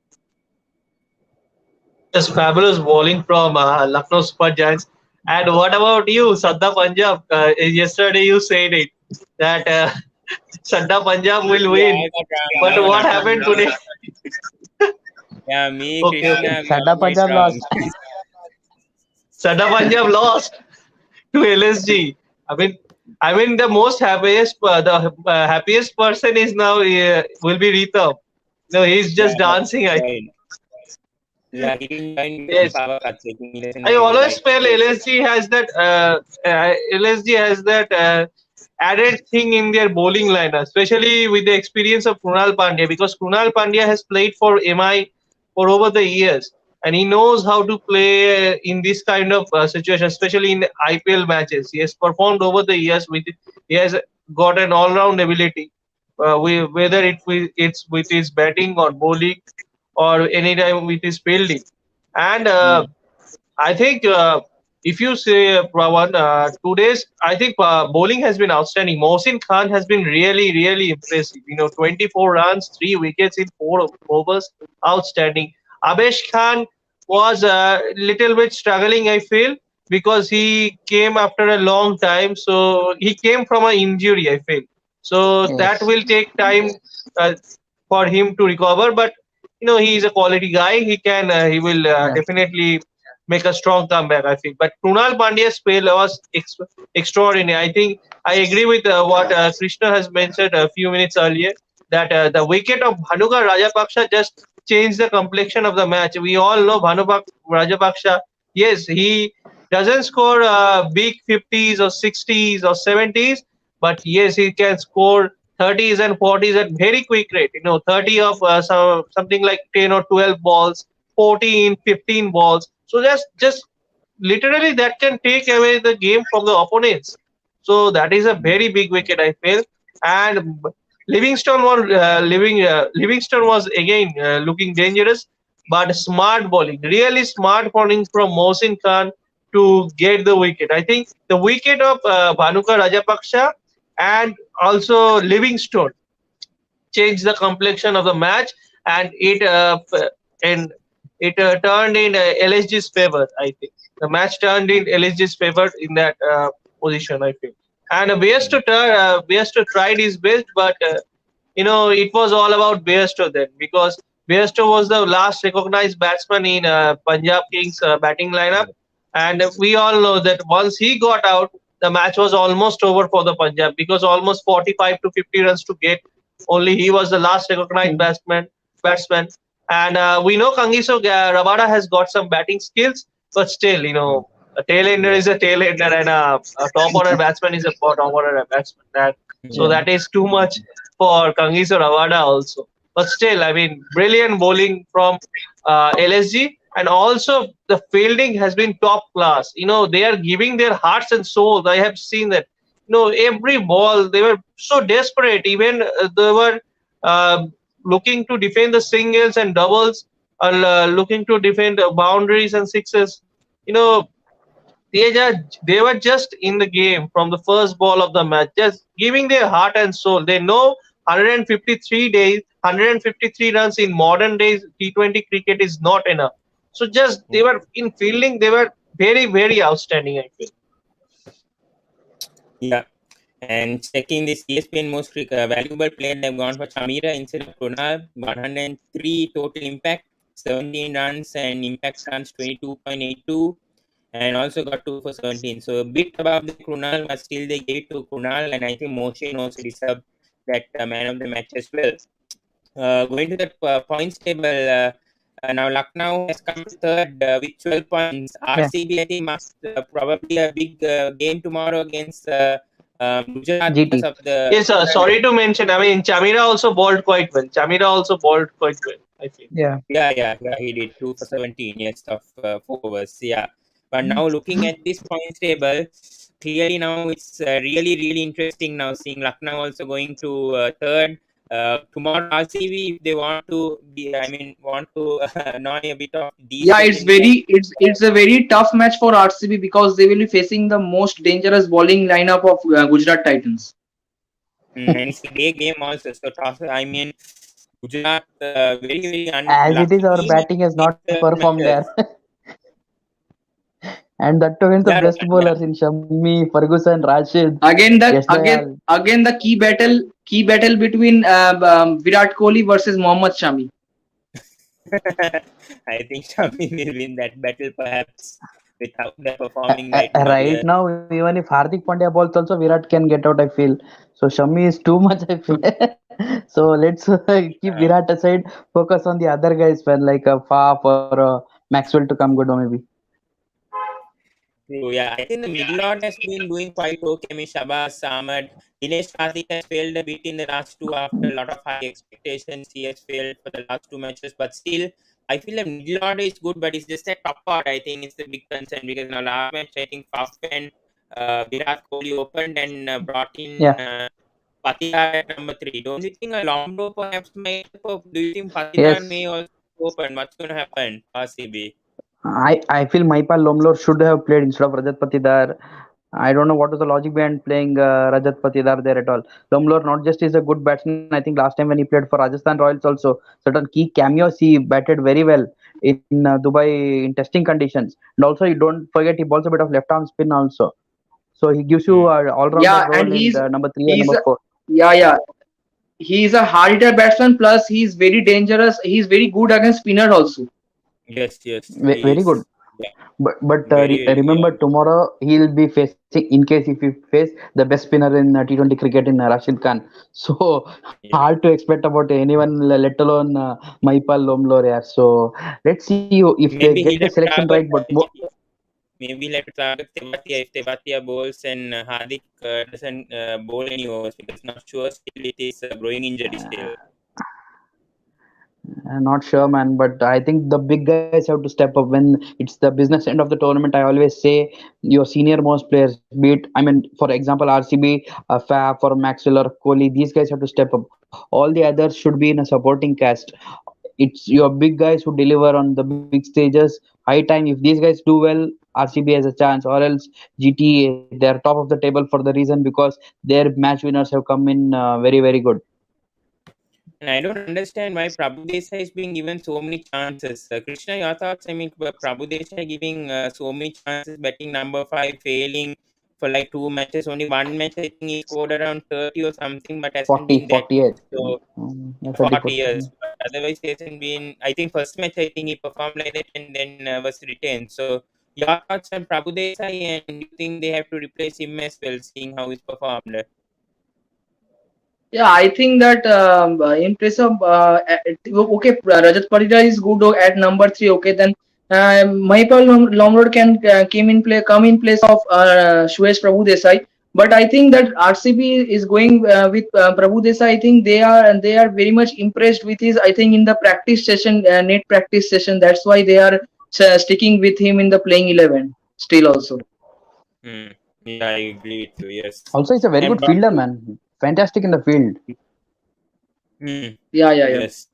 [SPEAKER 3] Just fabulous bowling from Lucknow Super Giants. And what about you, Sadda Punjab? Yesterday you said it that Sadda Punjab will
[SPEAKER 1] Yeah,
[SPEAKER 3] win.
[SPEAKER 1] I got
[SPEAKER 3] But
[SPEAKER 1] wrong.
[SPEAKER 3] what happened today?
[SPEAKER 1] Yeah, me,
[SPEAKER 3] Okay,
[SPEAKER 1] Krishna,
[SPEAKER 3] okay.
[SPEAKER 1] we are
[SPEAKER 2] Sada
[SPEAKER 1] always
[SPEAKER 2] Punjab
[SPEAKER 1] wrong.
[SPEAKER 2] lost.
[SPEAKER 3] Sadda Punjab lost to LSG. I mean the most happiest, the happiest person is now will be Ritam. No, he's just
[SPEAKER 1] Yeah,
[SPEAKER 3] dancing.
[SPEAKER 1] right. Yeah, he didn't join because of
[SPEAKER 3] Yes.
[SPEAKER 1] power cuts. I think he doesn't
[SPEAKER 3] I
[SPEAKER 1] really
[SPEAKER 3] always
[SPEAKER 1] like to
[SPEAKER 3] feel
[SPEAKER 1] play.
[SPEAKER 3] LSG has that added thing in their bowling lineup, especially with the experience of Krunal Pandya, because Krunal Pandya has played for MI for over the years, and he knows how to play in this kind of situation, especially in IPL matches. He has performed over the years with. He has got an all-round ability, whether it's with his batting or bowling, or anytime with his fielding. And I think if you say Pravan, today's I think bowling has been outstanding. Mohsin Khan has been really, really impressive. 24 runs, 3 wickets in 4 overs, outstanding. Abesh Khan was a little bit struggling, I feel, because he came after a long time. So he came from an injury, I feel. So that
[SPEAKER 2] Yes.
[SPEAKER 3] will take time uh, for him to recover. But he is a quality guy. He will
[SPEAKER 2] Yeah.
[SPEAKER 3] definitely make a strong comeback, I think. But Krunal Pandya's spell was extraordinary. I think I agree with what Krishna has mentioned a few minutes earlier, that the wicket of Bhanuka Rajapaksha just changed the complexion of the match. We all know Bhanuka Rajapaksha. Yes, he doesn't score big 50s or 60s or 70s, but yes, he can score 30s and 40s at very quick rate. 30 of something like 10 or 12 balls, 14, 15 balls. So just literally that can take away the game from the opponents. So that is a very big wicket, I feel. And Livingston was again looking dangerous, but smart bowling, really smart bowling from Mohsin Khan to get the wicket. I think the wicket of Bhanuka Rajapaksha and also Livingstone changed the complexion of the match, and it turned in LSG's favor. I think the match turned in LSG's favor in that position, I think. And Bairstow tried his best, but it was all about Bairstow then, because Bairstow was the last recognized batsman in Punjab Kings batting lineup, and we all know that once he got out, the match was almost over for the Punjab, because almost 45 to 50 runs to get. Only he was the last recognized batsman. And we know Kangiso Rabada has got some batting skills, but still, a tail ender is a tail ender, and a top order batsman is a top order batsman. So
[SPEAKER 2] Yeah.
[SPEAKER 3] that is too much for Kangiso Rabada also. But still, I mean, brilliant bowling from LSG, and also the fielding has been top class. They are giving their hearts and souls. I have seen that. Every ball they were so desperate. Even they were looking to defend the singles and doubles. are looking to defend boundaries and sixes. You know, they were just in the game from the first ball of the match, just giving their heart and soul. They know 153 days, 153 runs in modern days T20 cricket is not enough. So just they were in fielding, they were very very outstanding. I feel.
[SPEAKER 1] Yeah. And checking this ESPN most valuable player, they've gone for Chameera instead of Krunal. 103 total impact, 17 runs, and impact runs 22.82, and also got 2 for 17. So a bit above the Krunal, but still they gave it to Krunal, and I think Moshin also deserved that man of the match as well. Going to the points table, now Lucknow has come to third with 12 points.
[SPEAKER 2] Yeah.
[SPEAKER 1] RCB, I think, must probably a big game tomorrow against Gujarat because
[SPEAKER 2] GT.
[SPEAKER 1] of the.
[SPEAKER 3] Yes, sorry to mention. I mean, Chameera also bowled quite well. Chameera also bowled quite well. I feel.
[SPEAKER 2] Yeah.
[SPEAKER 1] Yeah, he did 2 for 17, yes, of 4 overs. Yeah. But now looking at this points table, clearly now it's really interesting now seeing Lucknow also going to third. Tomorrow RCB, if they want to be, I mean, want to annoy a bit of
[SPEAKER 4] Yeah,
[SPEAKER 1] decent in the
[SPEAKER 4] it's a very tough match for RCB because they will be facing the most dangerous bowling lineup of Gujarat Titans.
[SPEAKER 1] and it's a day game also. So I mean, Gujarat very
[SPEAKER 2] As it is,
[SPEAKER 1] unlucky
[SPEAKER 2] our
[SPEAKER 1] team
[SPEAKER 2] batting has
[SPEAKER 1] in
[SPEAKER 2] not
[SPEAKER 1] these
[SPEAKER 2] performed
[SPEAKER 1] matches.
[SPEAKER 2] there. And that too against the
[SPEAKER 1] Yeah,
[SPEAKER 2] best
[SPEAKER 1] Rohan, yeah.
[SPEAKER 2] bowlers in Shami, Ferguson, Rashid.
[SPEAKER 4] Again,
[SPEAKER 2] Yesterday,
[SPEAKER 4] the key battle between Virat Kohli versus Mohammad Shami.
[SPEAKER 1] I think Shami will win that battle perhaps without the performing right now.
[SPEAKER 2] right
[SPEAKER 1] Yeah.
[SPEAKER 2] now, even if Hardik Pandya bowls, also Virat can get out. I feel so. Shami is too much. I feel so. Let's keep Virat aside. Focus on the other guys, well, like Faf or Maxwell to come good, or maybe.
[SPEAKER 1] True, yeah. I think the middle order has been doing quite okay. I mean, Shabazz, Ahmed, Dinesh Karthik has failed a bit in the last two after a lot of high expectations. He has failed for the last two matches, but still, I feel the middle order is good, but it's just a top order. I think it's the big concern because now last match, I think Faf and Virat Kohli opened and brought in
[SPEAKER 2] Yeah.
[SPEAKER 1] Patidar at number three. Don't you think a Lombo perhaps might? Do you think Patidar
[SPEAKER 2] Yes.
[SPEAKER 1] may also open? What's going to happen? RCB.
[SPEAKER 2] I feel Maipal Lomlor should have played instead of Rajat Patidar. I don't know what was the logic behind playing Rajat Patidar there at all. Lomlor not just is a good batsman. I think last time when he played for Rajasthan Royals also, certain key cameos he batted very well in Dubai in testing conditions. And also you don't forget he bowls a bit of left arm spin also. So he gives you
[SPEAKER 1] Hmm.
[SPEAKER 2] an all rounder
[SPEAKER 4] Yeah,
[SPEAKER 2] role
[SPEAKER 4] and
[SPEAKER 2] in the number 3 or
[SPEAKER 4] he's
[SPEAKER 2] number 4.
[SPEAKER 4] yeah. He's a hard hitter batsman. Plus, he's very dangerous. He's very good against spinner also.
[SPEAKER 1] Yes, he
[SPEAKER 2] Very
[SPEAKER 1] is.
[SPEAKER 2] good.
[SPEAKER 1] Yeah,
[SPEAKER 2] But
[SPEAKER 1] very,
[SPEAKER 2] remember
[SPEAKER 1] yeah.
[SPEAKER 2] tomorrow he'll be facing in case if he face the best spinner in T20 cricket in Rashid Khan. So
[SPEAKER 1] Yeah.
[SPEAKER 2] hard to expect about anyone, let alone Maipal Lomlor. Yeah. So let's see if they
[SPEAKER 1] Maybe
[SPEAKER 2] get the
[SPEAKER 1] he'll have to
[SPEAKER 2] selection right.
[SPEAKER 1] target.
[SPEAKER 2] But
[SPEAKER 1] Maybe he'll have to target Tewatia if Tewatia bowls and Hardik doesn't bowl any overs because not sure still it is a growing injury still.
[SPEAKER 2] Not sure, man, but I think the big guys have to step up when it's the business end of the tournament. I always say your senior most players, be it, I mean, for example, RCB, Faf, or Maxwell or Kohli, these guys have to step up. All the others should be in a supporting cast. It's your big guys who deliver on the big stages. High time. If these guys do well, RCB has a chance, or else GT, they're top of the table for the reason because their match winners have come in very good.
[SPEAKER 1] And I don't understand why Prabhu Desai is being given so many chances. Krishna, your thoughts? I mean, Prabhu Desai giving so many chances, betting number five, failing for like two matches. Only one match, I think he scored around 30 or something, but hasn't
[SPEAKER 2] 40,
[SPEAKER 1] been that
[SPEAKER 2] 48.
[SPEAKER 1] good. So,
[SPEAKER 2] That's a
[SPEAKER 1] 40
[SPEAKER 2] good.
[SPEAKER 1] years. But otherwise, he hasn't been. I think first match, I think he performed like that and then was retained. So, your thoughts on Prabhu Desai, and you think they have to replace him as well, seeing how he's performed?
[SPEAKER 4] Yeah, I think that in place of okay, Rajat Patidar is good at number three. Okay, then Mahipal Lomrod can come in place of Suresh Prabhu Desai. But I think that RCB is going with Prabhu Desai. I think they are very much impressed with his. I think in the practice session, net practice session. That's why they are sticking with him in the playing 11 still also.
[SPEAKER 1] Hmm. Yeah, I agree with you. Yes.
[SPEAKER 2] Also, he's a very
[SPEAKER 1] And
[SPEAKER 2] good fielder, man. Fantastic in the field.
[SPEAKER 1] Hmm.
[SPEAKER 4] Yeah.
[SPEAKER 1] Yes.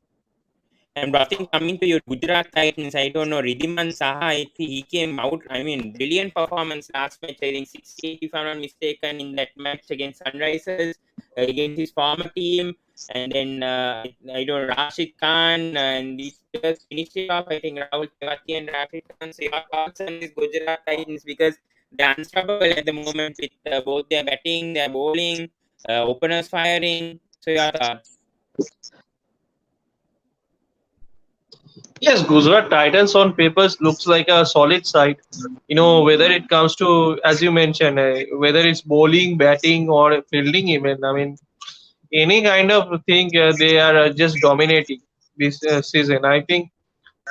[SPEAKER 1] And Ratin, coming to your Gujarat Titans, I don't know, Ridhiman Saha, he came out, I mean, brilliant performance last match, I think 68 if I'm not mistaken, in that match against Sunrisers, against his former team. And then, I don't know, Rashid Khan, and these players finished it off, I think Rahul Tewati and Rashid Khan. So your thoughts on this Gujarat Titans, because they're unstoppable at the moment with both their batting, their bowling, openers firing. So your thoughts?
[SPEAKER 5] Yes, Gujarat Titans on papers looks like a solid side. Whether it comes to, as you mentioned, whether it's bowling, batting, or fielding, even. I mean, any kind of thing, they are just dominating this season. I think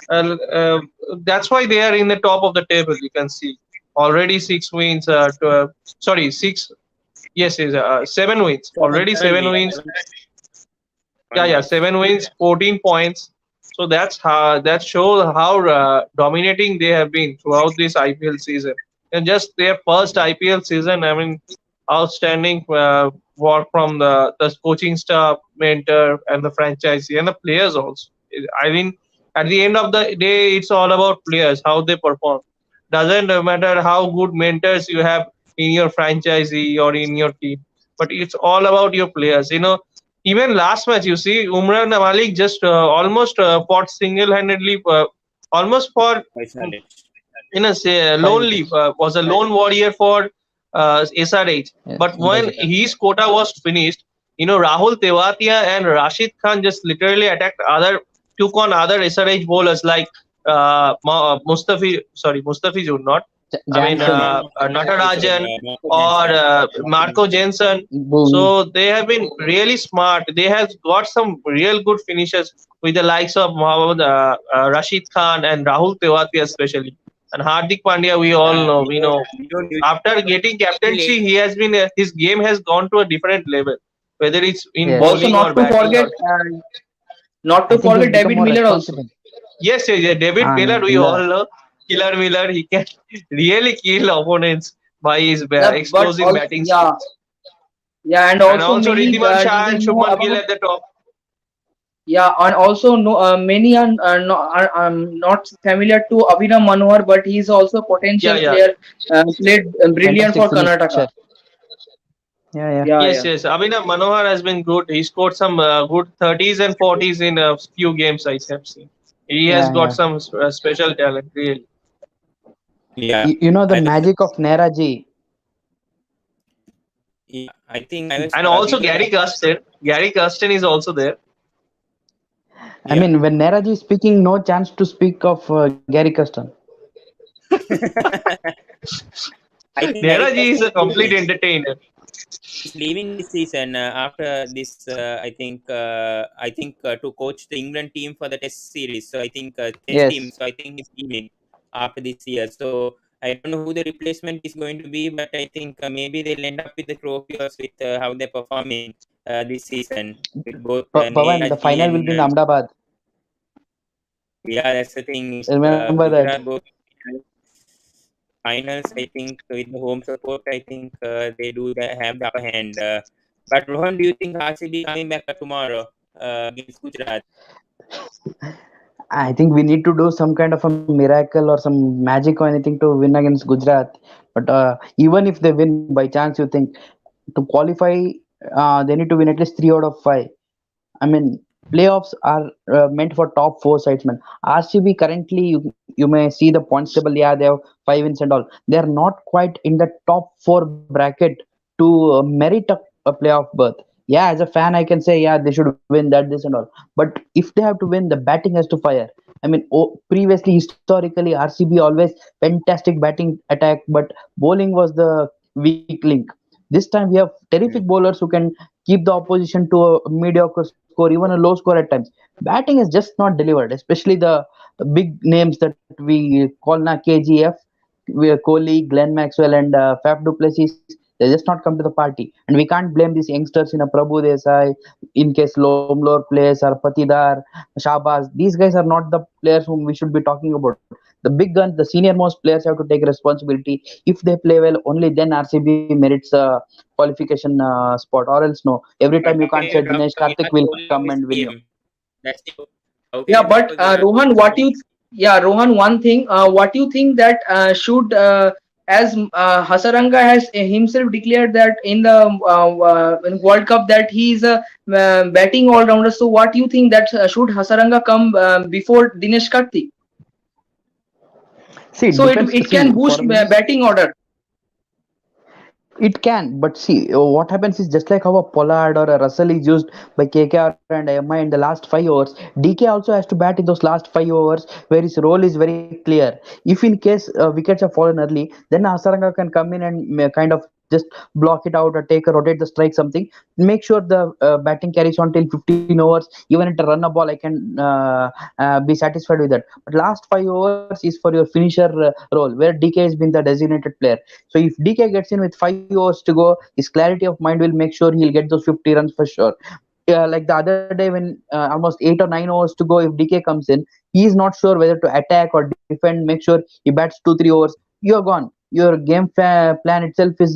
[SPEAKER 5] that's why they are in the top of the table. You can see already 6 wins. Sorry, six. Yes, is 7 wins. Already
[SPEAKER 1] Seven,
[SPEAKER 5] seven
[SPEAKER 1] yeah,
[SPEAKER 5] wins.
[SPEAKER 1] seven.
[SPEAKER 5] Yeah,
[SPEAKER 1] One
[SPEAKER 5] yeah,
[SPEAKER 1] match.
[SPEAKER 5] 7 wins, 14 points. So that's how that shows how dominating they have been throughout this IPL season. And just their first IPL season, I mean, outstanding work from the coaching staff, mentor, and the franchisee and the players also. I mean, at the end of the day, it's all about players, how they perform. Doesn't matter how good mentors you have in your franchisee or in your team, but it's all about your players. Even last match, you see, Umran Malik just almost fought single-handedly, almost for
[SPEAKER 1] Isolated.
[SPEAKER 2] Five
[SPEAKER 5] lonely,
[SPEAKER 2] wickets.
[SPEAKER 5] was a lone warrior for SRH.
[SPEAKER 2] Yes,
[SPEAKER 5] But when
[SPEAKER 2] Sunrisers.
[SPEAKER 5] his quota was finished, Rahul Tewatia and Rashid Khan just literally took on other SRH bowlers like Mustafizur, not. I mean,
[SPEAKER 1] No, no,
[SPEAKER 2] Jansen,
[SPEAKER 1] no. Mustafizur,
[SPEAKER 5] Natarajan
[SPEAKER 1] Marco
[SPEAKER 5] or
[SPEAKER 1] Jensen.
[SPEAKER 5] Marco Jensen.
[SPEAKER 2] Boom.
[SPEAKER 5] So they have been really smart. They have got some real good finishes with the likes of Mohammad Rashid Khan and Rahul Tewati especially. And Hardik Pandya, we all
[SPEAKER 1] Yeah,
[SPEAKER 5] know.
[SPEAKER 1] we don't
[SPEAKER 5] After getting captaincy,
[SPEAKER 1] usually.
[SPEAKER 5] his game has gone to a different level, whether it's in
[SPEAKER 2] Yes.
[SPEAKER 4] Also,
[SPEAKER 5] bowling or
[SPEAKER 4] not to
[SPEAKER 5] batting
[SPEAKER 4] forget,
[SPEAKER 5] or.
[SPEAKER 4] not
[SPEAKER 2] I
[SPEAKER 4] to
[SPEAKER 2] think he's
[SPEAKER 4] forget
[SPEAKER 2] become
[SPEAKER 4] David
[SPEAKER 2] more
[SPEAKER 4] Miller also.
[SPEAKER 2] responsible.
[SPEAKER 5] Yes, yes, yes. David Miller, we all
[SPEAKER 2] Miller.
[SPEAKER 5] know. Killer Miller, he can really kill opponents by his
[SPEAKER 4] Yeah, but
[SPEAKER 5] explosive
[SPEAKER 4] also,
[SPEAKER 5] batting
[SPEAKER 4] yeah,
[SPEAKER 5] skills.
[SPEAKER 4] yeah, and
[SPEAKER 5] And
[SPEAKER 4] also
[SPEAKER 5] also
[SPEAKER 4] many
[SPEAKER 5] Riddhiman Shah and
[SPEAKER 4] didn't know
[SPEAKER 5] Shubman Gill
[SPEAKER 4] about.
[SPEAKER 5] at the top.
[SPEAKER 4] Yeah, and also no, many are not familiar to Abhinav Manohar, but he is also a
[SPEAKER 5] Yeah,
[SPEAKER 4] potential
[SPEAKER 5] yeah.
[SPEAKER 4] player. Played brilliant
[SPEAKER 2] Fantastic
[SPEAKER 4] for
[SPEAKER 2] finisher.
[SPEAKER 4] Karnataka.
[SPEAKER 2] Yeah, yeah.
[SPEAKER 4] Yeah,
[SPEAKER 5] Yes,
[SPEAKER 4] yeah,
[SPEAKER 5] yes. Abhinav Manohar has been good. He scored some good 30s and 40s in a few games I have seen. He has
[SPEAKER 2] Yeah,
[SPEAKER 5] got
[SPEAKER 2] yeah.
[SPEAKER 5] some special talent, really.
[SPEAKER 1] Yeah,
[SPEAKER 2] You know the
[SPEAKER 1] I think.
[SPEAKER 2] magic of Neraji.
[SPEAKER 1] Yeah, I think I was.
[SPEAKER 5] And
[SPEAKER 1] We
[SPEAKER 5] also
[SPEAKER 1] were.
[SPEAKER 5] Gary Custon. Gary Custon is also there.
[SPEAKER 2] I
[SPEAKER 1] Yeah.
[SPEAKER 2] mean, when Neraji is speaking, no chance to speak of Gary Custon.
[SPEAKER 1] I think Gary
[SPEAKER 5] Neraji is
[SPEAKER 1] Custom
[SPEAKER 5] a complete entertainer.
[SPEAKER 1] is leaving this season after this. I think to coach the England team for the Test series. So I think Test team.
[SPEAKER 2] Yes.
[SPEAKER 1] So I think he's leaving after this year. So I don't know who the replacement is going to be, but I think maybe they'll end up with the trophies with how they're performing this season with both
[SPEAKER 2] Pawan, the
[SPEAKER 1] Neraji
[SPEAKER 2] final will
[SPEAKER 1] and
[SPEAKER 2] be in Ahmedabad.
[SPEAKER 1] yeah, that's the thing. If
[SPEAKER 2] Remember that.
[SPEAKER 1] Gujarat goes finals, I think with the home support, I think they do have the upper hand. But Rohan, do you think RCB coming back tomorrow against Gujarat?
[SPEAKER 2] I think we need to do some kind of a miracle or some magic or anything to win against Gujarat. But even if they win by chance, you think to qualify, they need to win at least 3 out of 5. I mean, playoffs are meant for top four sides, man. RCB currently, you may see the points table. Yeah, they have 5 wins and all. They are not quite in the top four bracket to merit a playoff berth. Yeah, as a fan, I can say, yeah, they should win that, this and all. But if they have to win, the batting has to fire. I mean, previously, historically, RCB always fantastic batting attack, but bowling was the weak link. This time, we have terrific bowlers who can keep the opposition to a mediocre score, even a low score at times. Batting is just not delivered, especially the big names that we call now KGF, Kohli, Glenn Maxwell, and Faf du Plessis. They just not come to the party, and we can't blame these youngsters in a Prabhu Desai, in case Lomlor plays or Patidar, Shabaz. These guys are not the players whom we should be talking about. The big guns, the senior most players have to take responsibility. If they play well, only then RCB merits a qualification spot, or else no. Every time
[SPEAKER 1] But
[SPEAKER 2] you
[SPEAKER 1] the
[SPEAKER 2] can't
[SPEAKER 1] way
[SPEAKER 2] say
[SPEAKER 1] you
[SPEAKER 2] Dinesh
[SPEAKER 1] talk,
[SPEAKER 2] Karthik
[SPEAKER 1] Virat
[SPEAKER 2] will come
[SPEAKER 1] Kohli
[SPEAKER 2] and
[SPEAKER 1] in
[SPEAKER 2] win
[SPEAKER 1] this
[SPEAKER 2] you.
[SPEAKER 1] game, that's the
[SPEAKER 4] Yeah,
[SPEAKER 1] Okay, that
[SPEAKER 4] but
[SPEAKER 1] was a
[SPEAKER 4] Rohan,
[SPEAKER 1] good signing.
[SPEAKER 4] Rohan, one thing, what you think that should as Hasaranga has himself declared that in World Cup that he is a batting all rounder. So what you think that should Hasaranga come before Dinesh Karthik?
[SPEAKER 2] See, it
[SPEAKER 4] So
[SPEAKER 2] depends.
[SPEAKER 4] it
[SPEAKER 2] See,
[SPEAKER 4] can
[SPEAKER 2] for
[SPEAKER 4] boost
[SPEAKER 2] me,
[SPEAKER 4] batting order.
[SPEAKER 2] it can, but see, what happens is just like how a Pollard or a Russell is used by KKR and MI in the last 5 overs, DK also has to bat in those last 5 overs where his role is very clear. If in case wickets are fallen early, then Hasaranga can come in and kind of just block it out or take a rotate the strike something. Make sure the batting carries on till 15 overs. Even at a run a ball, I can be satisfied with that. But last 5 overs is for your finisher role where DK has been the designated player. So if DK gets in with 5 overs to go, his clarity of mind will make sure he'll get those 50 runs for sure. Like the other day when almost 8 or 9 overs to go, if DK comes in, he is not sure whether to attack or defend. Make sure he bats 2-3 overs. You're gone. Your plan itself is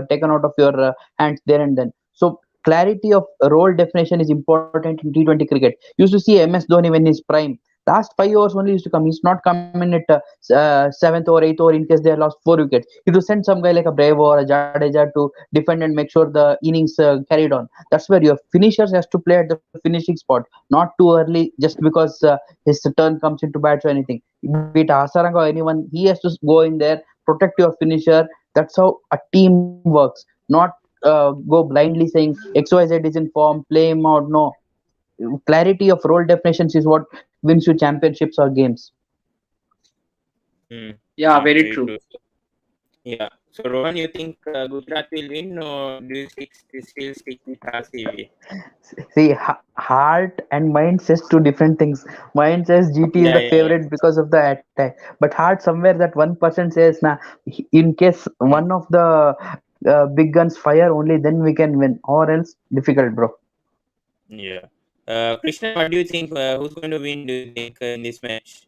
[SPEAKER 2] taken out of your hands there and then. So clarity of role definition is important in T20 cricket. Used to see MS Dhoni when he's prime. Last 5 overs only used to come. He's not coming at seventh or eighth over in case they lost 4 wickets. He to send some guy like a Bravo or a Jadeja to defend and make sure the innings carried on. That's where your finishers has to play at the finishing spot, not too early just because his turn comes into bats or anything. Be it Hasaranga or anyone, he has to go in there, protect your finisher. That's how a team works. Not go blindly saying XYZ is in form, play him out. No, clarity of role definitions is what wins you championships or games.
[SPEAKER 1] Hmm.
[SPEAKER 4] Yeah,
[SPEAKER 1] Yeah,
[SPEAKER 4] very
[SPEAKER 1] very
[SPEAKER 4] true.
[SPEAKER 1] true. Yeah. So Rohan, you think Gujarat will win, or do you still stick with RCB?
[SPEAKER 2] See, heart and mind says two different things. Mind says GT is
[SPEAKER 1] Yeah,
[SPEAKER 2] the
[SPEAKER 1] yeah, yeah.
[SPEAKER 2] favorite because of the attack, but heart somewhere that 1% says, "Nah, in case
[SPEAKER 1] Hmm.
[SPEAKER 2] one of the big guns fire, only then we can win, or else difficult, bro."
[SPEAKER 1] Yeah. Krishna, what do you think? Who's going to win? Do you think in this match?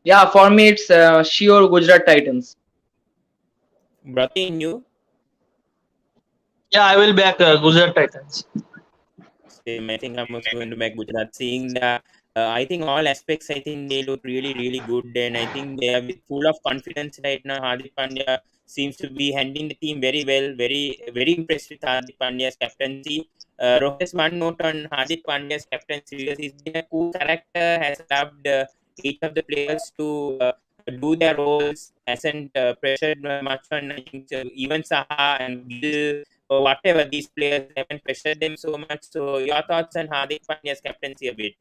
[SPEAKER 4] Yeah, for me it's sure Gujarat Titans.
[SPEAKER 1] Brother, in you?
[SPEAKER 3] Yeah, I will back Gujarat Titans.
[SPEAKER 1] Same. I think I'm also going to back Gujarat. Seeing the, I think all aspects, I think they look really, really good, and I think they are with full of confidence right now. Hardik Pandya seems to be handling the team very well. Very, very impressed with Hardik Pandya's captaincy. Rohit, one note on Hardik Pandya's captaincy because he's been a cool character, has allowed each of the players to do their roles, hasn't pressured much on, I think, even Saha and Gill or whatever these players, they haven't pressured them so much. So your thoughts on Hardik Pandya's captaincy a bit?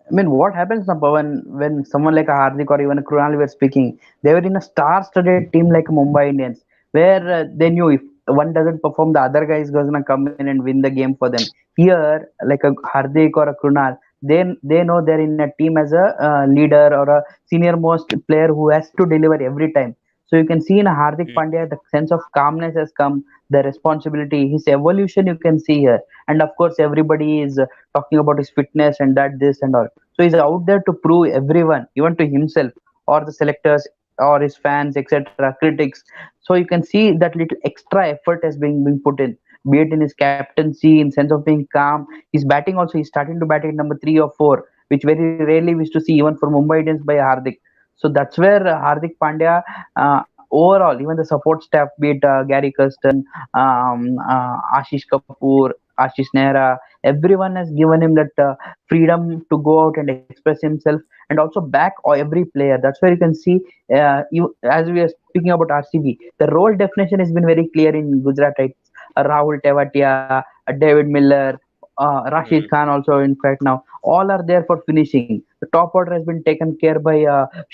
[SPEAKER 2] I mean, what happens now, Pawan, when someone like a Hardik or even a Krunal were speaking? They were in a star-studded team like Mumbai Indians, where they knew if one doesn't perform, the other guy is going to come in and win the game for them. Here, like a Hardik or a Krunal, they know they're in a team as a leader or a senior most player who has to deliver every time. So you can see in Hardik
[SPEAKER 1] Mm,
[SPEAKER 2] Pandya, the sense of calmness has come, the responsibility, his evolution you can see here. And of course, everybody is talking about his fitness and that, this and all. So he's out there to prove everyone, even to himself or the selectors or his fans, etc., critics. So you can see that little extra effort has been put in, be it in his captaincy, in sense of being calm. His batting also, he's starting to bat at number 3 or 4, which very rarely we used to see even for Mumbai Indians by Hardik. So that's where Hardik Pandya, overall, even the support staff, be it Gary Kirsten, Ashish Kapoor, Ashish Nehra, everyone has given him that freedom to go out and express himself and also back every player. That's where you can see, as we are speaking about RCB, the role definition has been very clear in Gujarat Titans. Rahul Tewatia, David Miller, Rashid
[SPEAKER 1] mm,
[SPEAKER 2] Khan also in fact now, all are there for finishing. The top order has been taken care by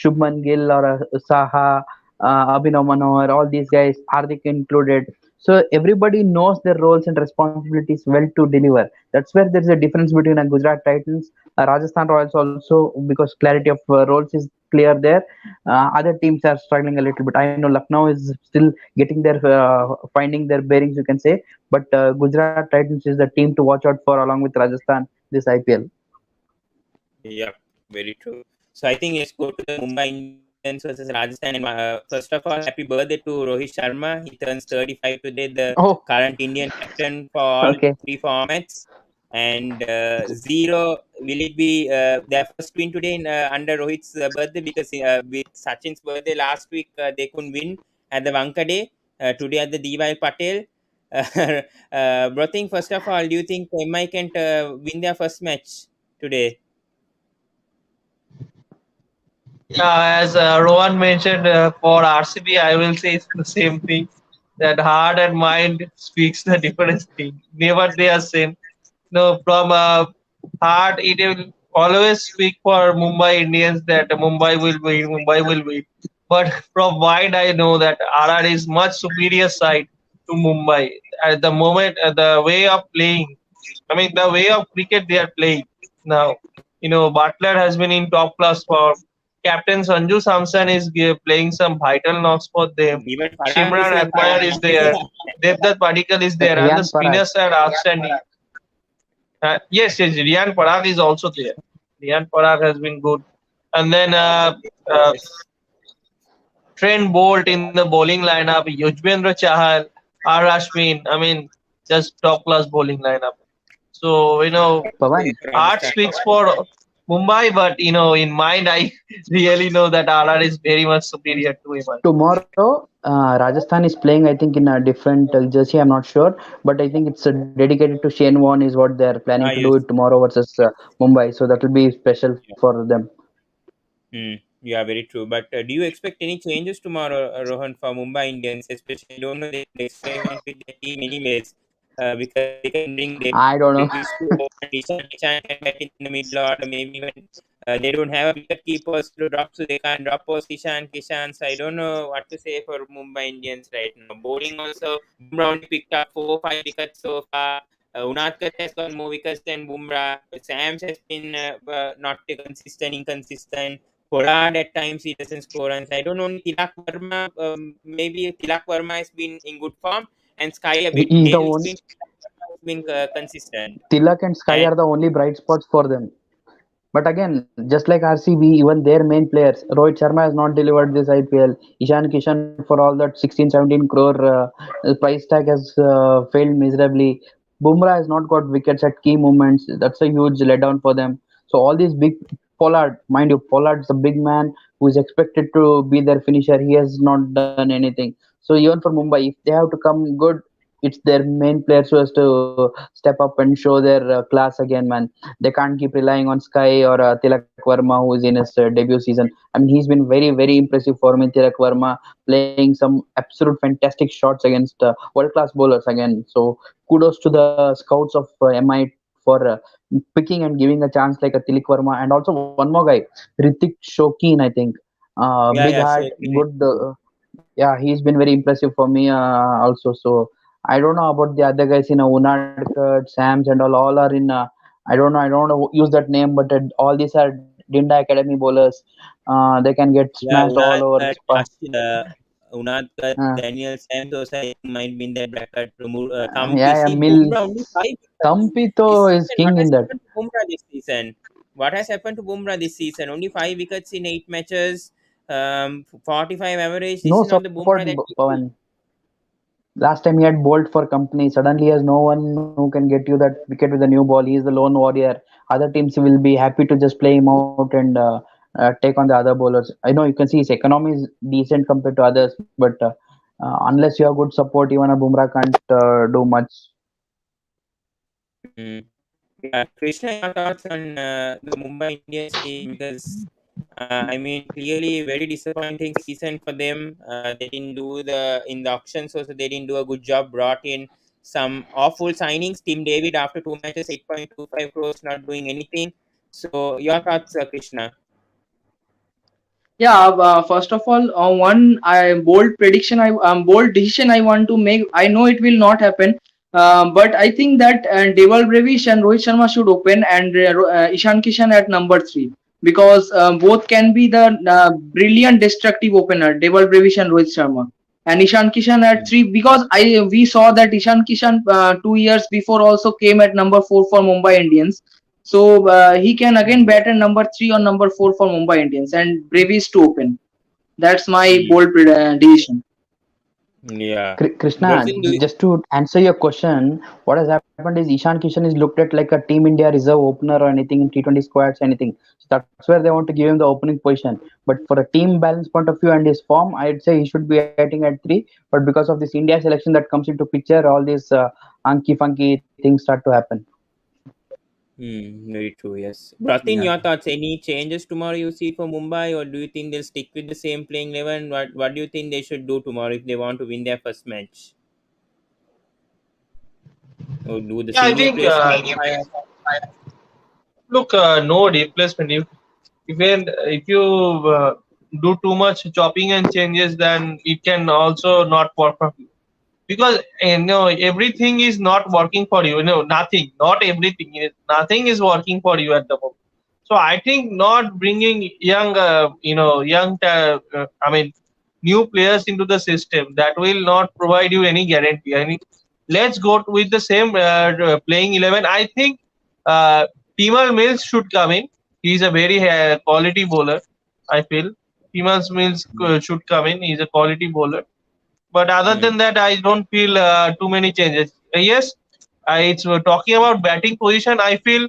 [SPEAKER 2] Shubman Gill or Saha, Abhinav Manohar, all these guys, Hardik included. So everybody knows their roles and responsibilities well to deliver. That's where there is a difference between a Gujarat Titans, Rajasthan Royals also, because clarity of roles is clear there. Other teams are struggling a little bit. I know Lucknow is still getting their finding their bearings, you can say, but Gujarat Titans is the team to watch out for along with Rajasthan this IPL.
[SPEAKER 1] yeah, very true. So I think let's go to the Mumbai Indians versus Rajasthan. And first of all, happy birthday to Rohit Sharma. He turns 35 today, the
[SPEAKER 2] Oh,
[SPEAKER 1] current Indian captain for all
[SPEAKER 2] okay.
[SPEAKER 1] three formats. And zero, will it be their first win today under Rohit's birthday? Because with Sachin's birthday last week, they couldn't win at the Wankhede. Today at the DY Patel. Brothing, first of all, do you think MI can win their first match today?
[SPEAKER 5] Yeah, as Rohan mentioned, for RCB, I will say it's the same thing. That heart and mind speaks the different thing. Never they are same. No, from heart, it will always speak for Mumbai Indians that Mumbai will win, Mumbai will win. But from mind, I know that RR is much superior side to Mumbai. At the moment, the way of playing, I mean, the way of cricket they are playing now. Butler has been in top class form. Captain Sanju Samson is playing some vital knocks for them.
[SPEAKER 1] Even Parag is
[SPEAKER 5] Shimran Atmayer is there. Devdutt Padikkal is there, and the
[SPEAKER 2] Riyan Parag.
[SPEAKER 5] spinners are outstanding. Yes, Riyan Parag is also there. Riyan Parag has been good. And then Trent Bolt in the bowling lineup, Yuzvendra Chahal, R. Ashwin. I mean, just top class bowling lineup. So,
[SPEAKER 2] Pawan,
[SPEAKER 5] art speaks for Mumbai, but in mind, I really know that RR is very much superior to him.
[SPEAKER 2] tomorrow Rajasthan is playing, I think, in a different jersey. I'm not sure, but I think it's dedicated to Shane Warne, is what they're planning to do it
[SPEAKER 1] Yes.
[SPEAKER 2] tomorrow versus Mumbai. So that will be special
[SPEAKER 1] Yeah.
[SPEAKER 2] for them.
[SPEAKER 1] Yeah, very true. But do you expect any changes tomorrow, Rohan, for Mumbai Indians? Especially, I don't know, they could experiment with their team anyways, because they can bring
[SPEAKER 2] I don't know.
[SPEAKER 1] Davis to open, Ishan can bat in the middle order, maybe even they don't have wicket keepers to drop, so they can't drop post Kishan. So I don't know what to say for Mumbai Indians right now. Bowling also, Bumrah only picked up 4 or 5 wickets so far. Unadkat has got more wickets than Bumrah. Sams has been not consistent, inconsistent. Pollard at times he doesn't score runs. I don't know. Tilak Verma, maybe Tilak Verma has been in good form, and Sky a bit
[SPEAKER 2] He's the
[SPEAKER 1] pale.
[SPEAKER 2] only
[SPEAKER 1] Has been consistent.
[SPEAKER 2] Tilak and Sky
[SPEAKER 1] And
[SPEAKER 2] are the only bright spots for them. But again, just like RCB, even their main players, Rohit Sharma has not delivered this IPL. Ishan Kishan, for all that 16, 17 crore price tag, has failed miserably. Bumrah has not got wickets at key moments. That's a huge letdown for them. So all these big Pollard, mind you, Pollard's a big man who is expected to be their finisher. He has not done anything. So even for Mumbai, if they have to come good, it's their main players who has to step up and show their class again, man. They can't keep relying on Sky or Tilak Verma, who is in his debut season. I mean, he's been very, very impressive for me. Tilak Verma playing some absolute fantastic shots against world-class bowlers again. So kudos to the scouts of MI for picking and giving a chance like a Tilak Verma, and also one more guy, Ritik Shokeen, I think.
[SPEAKER 1] yeah,
[SPEAKER 2] Big
[SPEAKER 1] yeah,
[SPEAKER 2] heart,
[SPEAKER 1] sure.
[SPEAKER 2] good. Yeah, he's been very impressive for me also. So I don't know about the other guys in Unadkat, Sams, and all are in. I don't want to use that name, but all these are Dinda Academy bowlers. They can get
[SPEAKER 1] Yeah,
[SPEAKER 2] smashed all over.
[SPEAKER 1] Unadkat,
[SPEAKER 2] Uh,
[SPEAKER 1] Daniel Sams also I think might be in that bracket.
[SPEAKER 2] yeah,
[SPEAKER 1] Thampi,
[SPEAKER 2] yeah,
[SPEAKER 1] see
[SPEAKER 2] Mill.
[SPEAKER 1] Bumrah only 5 wickets this
[SPEAKER 2] Tampito is
[SPEAKER 1] season. What
[SPEAKER 2] king
[SPEAKER 1] has
[SPEAKER 2] in that.
[SPEAKER 1] happened to Bumrah this season? What has happened to Bumrah this season? Only 5 wickets in 8 matches. 45 average. This
[SPEAKER 2] No
[SPEAKER 1] is not the
[SPEAKER 2] support,
[SPEAKER 1] Bumrah that we see.
[SPEAKER 2] Pawan. Last time he had Bolt for company. Suddenly, he has no one who can get you that wicket with a new ball. He is the lone warrior. Other teams will be happy to just play him out and take on the other bowlers. I know you can see his economy is decent compared to others, but unless you have good support, even a Bumrah can't do much.
[SPEAKER 1] Mm. Yeah, Krishna, your thoughts on the Mumbai Indians team? Because I mean, clearly very disappointing season for them. They didn't do in the auctions also. They didn't do a good job. Brought in some awful signings. Tim David after 2 matches, 8.25 crores, not doing anything. So your thoughts, Krishna?
[SPEAKER 4] Yeah, first of all, one bold prediction, bold decision I want to make. I know it will not happen, but I think that Deval Brevish and Rohit Sharma should open, and Ishan Kishan at number three, because both can be the brilliant destructive opener, Deval Brevish and Rohit Sharma, and Ishan Kishan at three, because we saw that Ishan Kishan 2 years before also came at number four for Mumbai Indians. So he can again bat at number three or number four for Mumbai Indians, and Bravies to open. That's my
[SPEAKER 1] Mm.
[SPEAKER 4] bold decision.
[SPEAKER 1] Yeah.
[SPEAKER 2] Krishna,
[SPEAKER 1] Brazil do.
[SPEAKER 2] just to answer your question, what has happened is Ishan Kishan is looked at like a Team India reserve opener or anything in T20 squads, anything. So that's where they want to give him the opening position. But for a team balance point of view and his form, I'd say he should be batting at three. But because of this India selection that comes into picture, all these anky funky things start to happen.
[SPEAKER 1] Very true. Yes. Bratin,
[SPEAKER 2] Yeah.
[SPEAKER 1] your thoughts? Any changes tomorrow you see for Mumbai, or do you think they'll stick with the same playing 11? What do you think they should do tomorrow if they want to win their first match? Or do the
[SPEAKER 5] Yeah, I
[SPEAKER 1] senior
[SPEAKER 5] think
[SPEAKER 1] players qualify?
[SPEAKER 5] look, no replacement. If you uh, do too much chopping and changes, then it can also not work for you, because everything is not working for you. Nothing, not everything is, nothing is working for you at the moment. So I think not bringing young, I mean, new players into the system, that will not provide you any guarantee. I mean, let's go with the same playing 11. I think uh, Timal Mills should come in. He's a very quality bowler. I feel Timal Mills should come in. He's a quality bowler. But other
[SPEAKER 1] Hmm.
[SPEAKER 5] than that, I don't feel too many changes. Yes, it's talking about batting position. I feel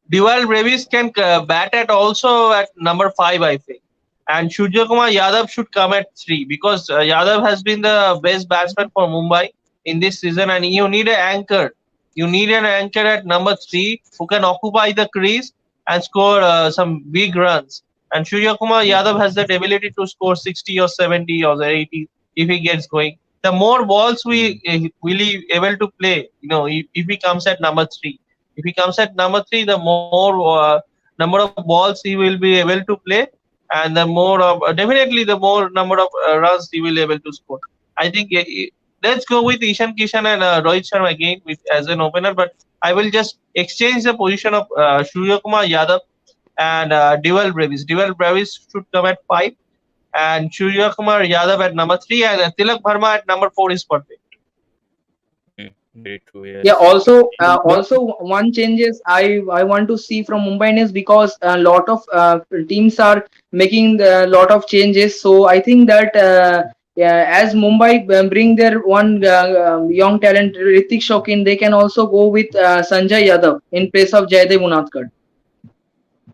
[SPEAKER 5] Dual Brevis can bat at also at number 5, I think. And Surya Kumar Yadav should come at 3, because Yadav has been the best batsman for Mumbai in this season, and you need an anchor. You need an anchor at number 3 who can occupy the crease and score some big runs. And Surya Kumar Yadav has that ability to score 60 or 70 or 80 if he gets going. The more balls we will he able to play, if he comes at number 3. If he comes at number 3, the more number of balls he will be able to play, and the more of definitely the more number of runs he will able to score. I think let's go with Ishan Kishan and Rohit Sharma again with as an opener, but I will just exchange the position of Surya Kumar Yadav and Dewell Brevis. Dewell Brevis should come at 5, and Surya Kumar Yadav at number 3, and Tilak Bharma at number 4 is perfect.
[SPEAKER 1] Very true.
[SPEAKER 4] Yeah,
[SPEAKER 1] Yes.
[SPEAKER 4] also one changes I want to see from Mumbai Indians, because a lot of teams are making a lot of changes. So I think that yeah, as Mumbai bring their one young talent Ritik Shokin, they can also go with Sanjay Yadav in place of Jaydev Unadkat.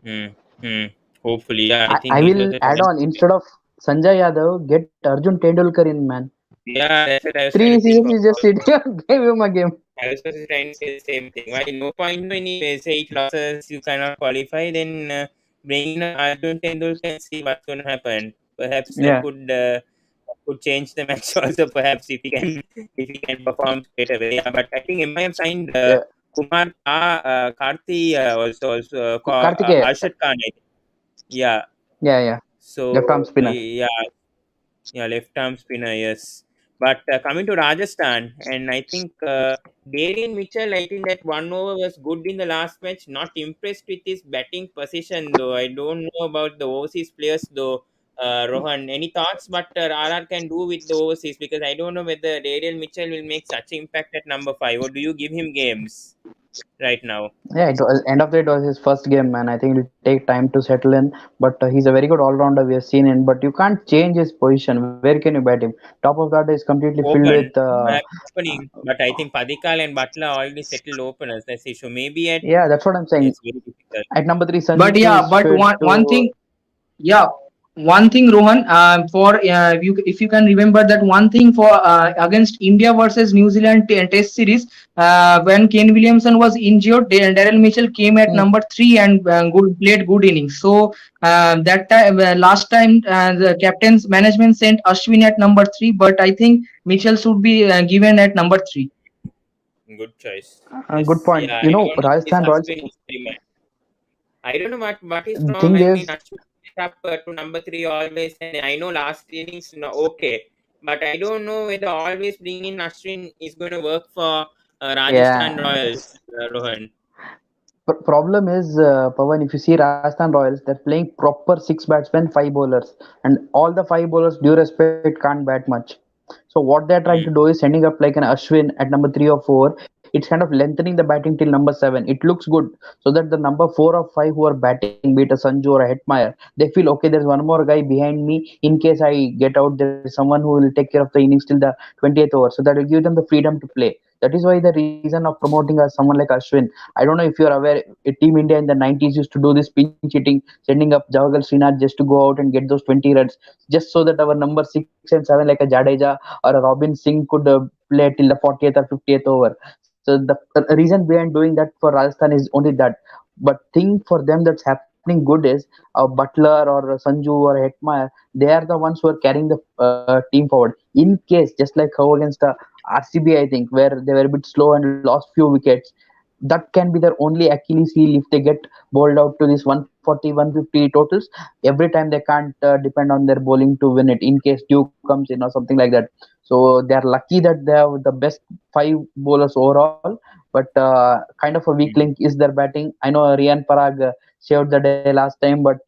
[SPEAKER 1] Hmm. Hmm. Hopefully, yeah. I
[SPEAKER 2] I
[SPEAKER 1] think it
[SPEAKER 2] will
[SPEAKER 1] was a
[SPEAKER 2] add
[SPEAKER 1] talent.
[SPEAKER 2] on, instead of Sanjay Yadav, get Arjun Tendulkar in, man.
[SPEAKER 1] Yeah, that's what I was trying
[SPEAKER 2] Three
[SPEAKER 1] to think
[SPEAKER 2] seasons
[SPEAKER 1] of.
[SPEAKER 2] he's just sitting and gave him a game.
[SPEAKER 1] I was also trying to say the same thing. Why no point when you say 8 losses you cannot qualify, then bring in Arjun Tendulkar and see what's going to happen. Perhaps that
[SPEAKER 2] Yeah.
[SPEAKER 1] could change the match also. Perhaps if he can perform straight away. Yeah, but I think MI have signed
[SPEAKER 2] Yeah.
[SPEAKER 1] Kumar Karthi also
[SPEAKER 2] Kartikeya.
[SPEAKER 1] Arshad Khan. I think. Yeah.
[SPEAKER 2] Yeah, yeah. Left arm
[SPEAKER 1] So
[SPEAKER 2] spinner.
[SPEAKER 1] yeah, yeah, left arm spinner, yes. But coming to Rajasthan, and I think Darian Mitchell, I think that 1 over was good in the last match. Not impressed with his batting position though. I don't know about the overseas players though. Rohan, any thoughts what RR can do with the overseas? Because I don't know whether Darian Mitchell will make such impact at number 5, or do you give him games right now?
[SPEAKER 2] Yeah, it was end of the day, it was his first game, man. I think it'll take time to settle in, but he's a very good all-rounder. We have seen him, but you can't change his position. Where can you bat him? Top of that is completely filled
[SPEAKER 1] Open,
[SPEAKER 2] with.
[SPEAKER 1] opening, but I think Padikal and Butler already settled openers. That's the issue. Maybe at
[SPEAKER 2] Yeah, that's what I'm saying.
[SPEAKER 1] it's very difficult.
[SPEAKER 2] At number 3,
[SPEAKER 4] But
[SPEAKER 2] Sandeep
[SPEAKER 4] yeah,
[SPEAKER 2] is
[SPEAKER 4] but
[SPEAKER 2] fit
[SPEAKER 4] one
[SPEAKER 2] to.
[SPEAKER 4] thing. Yeah, one thing, Rohan, for if you can remember that one thing for against India versus New Zealand Test series, when Kane Williamson was injured, Daryl Mitchell came at number 3 and played good innings. So that time, last time, the captain's management sent Ashwin at number 3, but I think Mitchell should be given at number 3.
[SPEAKER 1] Good choice.
[SPEAKER 2] Good
[SPEAKER 1] Yes,
[SPEAKER 2] point.
[SPEAKER 1] yeah.
[SPEAKER 2] You
[SPEAKER 1] I
[SPEAKER 2] know,
[SPEAKER 1] don't know this
[SPEAKER 2] Rajasthan Royals.
[SPEAKER 1] Ashwin is very much. I don't know what is
[SPEAKER 2] The
[SPEAKER 1] wrong.
[SPEAKER 2] thing
[SPEAKER 1] I mean,
[SPEAKER 2] is,
[SPEAKER 1] Ashwin is up to number 3 always, and I know last innings no okay, but I don't know whether always bringing Ashwin is going to work for Rajasthan
[SPEAKER 2] yeah,
[SPEAKER 1] Royals, Rohan.
[SPEAKER 2] problem is, Pawan, if you see Rajasthan Royals, they're playing proper 6 batsmen, 5 bowlers, and all the 5 bowlers, due respect, can't bat much. So what they're trying to
[SPEAKER 1] Hmm.
[SPEAKER 2] do is sending up like an Ashwin at number 3 or 4. it's kind of lengthening the batting till number 7. It looks good, so that the number 4 or 5 who are batting, be it a Sanju or a Hetmeyer, they feel okay. There's one more guy behind me. In case I get out, there's someone who will take care of the innings till the 20th over. So that will give them the freedom to play. That is why the reason of promoting someone like Ashwin. I don't know if you're aware, Team India in the 90s used to do this pinch hitting, sending up Javagal Srinath just to go out and get those 20 runs, just so that our number 6 and 7 like a Jadeja or a Robin Singh could play till the 40th or 50th over. So the reason behind doing that for Rajasthan is only that. But thing for them that's happening good is Butler or Sanju or Hetmeyer, they are the ones who are carrying the team forward. In case, just like how against the RCB, I think, where they were a bit slow and lost few wickets, that can be their only Achilles heel if they get bowled out to this 140, 150 totals. Every time they can't depend on their bowling to win it in case Duke comes in or something like that. So they are lucky that they have the best 5 bowlers overall, but kind of a weak link is their batting. I know Rian Parag saved the day last time, but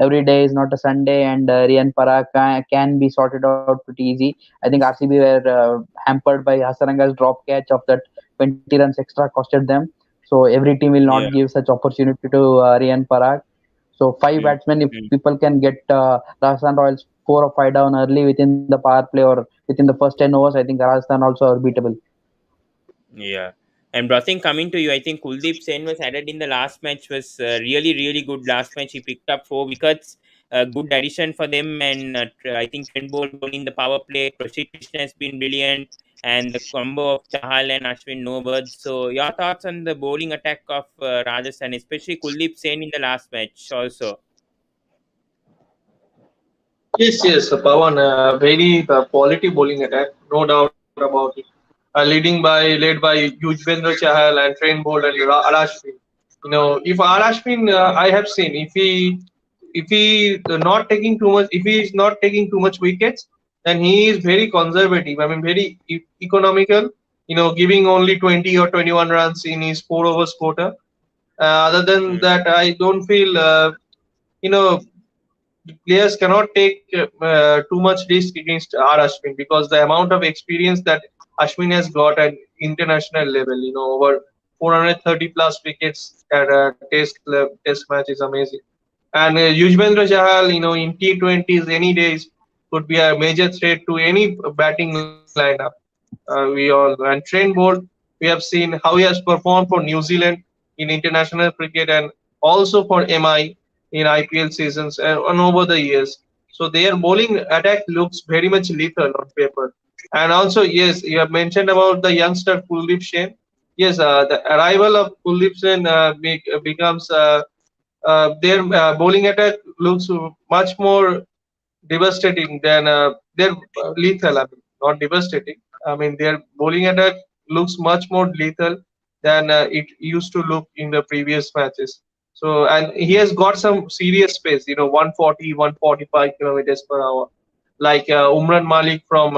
[SPEAKER 2] every day is not a Sunday, and Rian Parag can be sorted out pretty easy. I think RCB were hampered by Hasaranga's drop catch of that 20 runs extra costed them. So every team will not
[SPEAKER 1] Yeah.
[SPEAKER 2] give such opportunity to Rian Parag. So 5 batsmen, if
[SPEAKER 1] Mm.
[SPEAKER 2] people can get Rajasthan Royals 4 or 5 down early within the power play or within the first 10 overs, I think Rajasthan also are beatable.
[SPEAKER 1] Yeah. And Brasin, coming to you, I think Kuldeep Sen was added in the last match, was really, really good last match. He picked up 4 wickets, good addition for them. And I think Trent Bolt bowling the power play. Prasid Krishna has been brilliant. And the combo of Chahal and Ashwin, no words. So, your thoughts on the bowling attack of Rajasthan, especially Kuldeep Sen in the last match also?
[SPEAKER 5] Yes, Pawan, very quality bowling attack, no doubt about it. Led by Yuzvendra Chahal and Trent Bolt and Arashvin. If Arashvin, I have seen if he not taking too much, if he is not taking too much wickets, then he is very conservative. I mean, very economical. Giving only 20 or 21 runs in his 4 overs quota. Other than
[SPEAKER 1] Mm.
[SPEAKER 5] that, I don't feel. You know, Players cannot take too much risk against R. Ashwin because the amount of experience that Ashwin has got at international level, over 430 plus wickets at a test match is amazing. And Yuzvendra Chahal, in T20s any days could be a major threat to any batting lineup. We all and Trent Bolt, we have seen how he has performed for New Zealand in international cricket and also for MI in IPL seasons and over the years. So their bowling attack looks very much lethal on paper. And also, yes, you have mentioned about the youngster Kuldeep Sen. Yes, the arrival of Kuldeep Sen becomes their bowling attack looks much more devastating than they're lethal. I mean, not devastating. I mean, their bowling attack looks much more lethal than it used to look in the previous matches. So, and he has got some serious pace, 140, 145 kilometers per hour, like Umran Malik from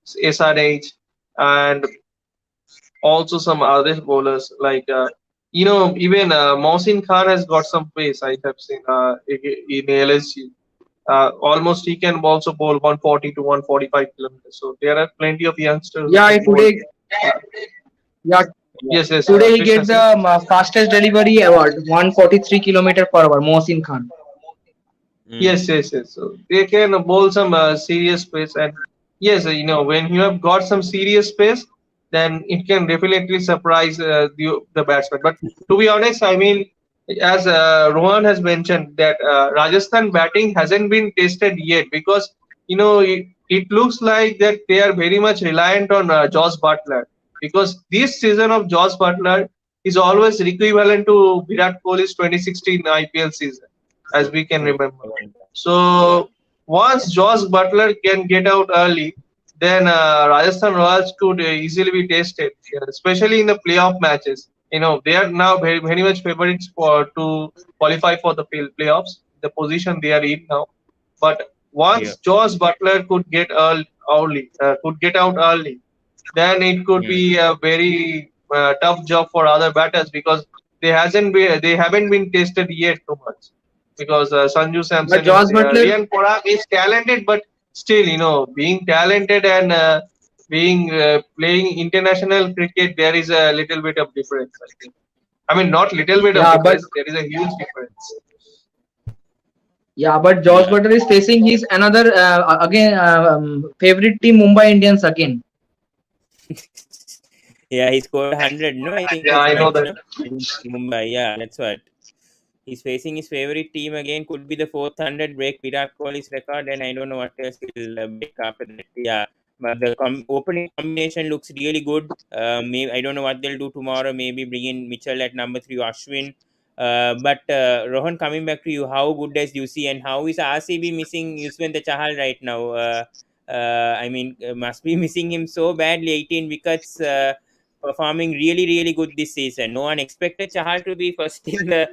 [SPEAKER 5] SRH, and also some other bowlers like even Mohsin Khan has got some pace. I have seen in LSG. Almost he can also bowl 140 to 145 kilometers. So there are plenty of youngsters who
[SPEAKER 4] Yeah,
[SPEAKER 5] can bowl.
[SPEAKER 4] today, yeah,
[SPEAKER 5] Yes,
[SPEAKER 4] today he
[SPEAKER 5] Krishna
[SPEAKER 4] gets the
[SPEAKER 5] Singh.
[SPEAKER 4] fastest delivery award, 143 kilometer per hour. Mohsin Khan.
[SPEAKER 1] Mm.
[SPEAKER 5] Yes. So they can bowl some serious pace, and yes, when you have got some serious pace, then it can definitely surprise the batsman. But to be honest, I mean, as Rohan has mentioned, that Rajasthan batting hasn't been tested yet because it looks like that they are very much reliant on Josh Butler because this season of Josh Butler is always equivalent to Virat Kohli's 2016 IPL season, as we can
[SPEAKER 1] Yeah.
[SPEAKER 5] remember. So once Josh Butler can get out early, then Rajasthan Royals could easily be tested, especially in the playoff matches. They are now very, very much favorites for to qualify for the playoffs. The position they are in now, but
[SPEAKER 1] Yeah.
[SPEAKER 5] once Josh Butler could get out early, then it could
[SPEAKER 1] Mm.
[SPEAKER 5] be a very tough job for other batters because they haven't been tested yet too much because Sanju
[SPEAKER 4] But
[SPEAKER 5] Samson is
[SPEAKER 4] Josh Butler,
[SPEAKER 5] Rian Parag is talented, but still, being talented and being playing international cricket, there is a little bit of difference, I think. I mean, not little bit of
[SPEAKER 4] Yeah, but
[SPEAKER 5] difference. There is a huge difference.
[SPEAKER 4] yeah, but Josh
[SPEAKER 1] Yeah.
[SPEAKER 4] Butter is facing his another again favorite team Mumbai Indians again.
[SPEAKER 1] Yeah, he scored 100. No, I think
[SPEAKER 5] Yeah,
[SPEAKER 1] this
[SPEAKER 5] I know
[SPEAKER 1] match,
[SPEAKER 5] that.
[SPEAKER 1] no, in Mumbai. Yeah, that's what. He's facing his favorite team again. Could be the fourth 100, break Virat Kohli's record, and I don't know what else will break after that. Yeah, but the opening combination looks really good. Maybe I don't know what they'll do tomorrow. Maybe bring in Mitchell at number 3, Ashwin. But Rohan, coming back to you, how good does you see, and how is RCB missing Yuzvendra Chahal right now? I mean, must be missing him so badly. 18 wickets. Performing really, really good this season. No one expected Chahal to be first in the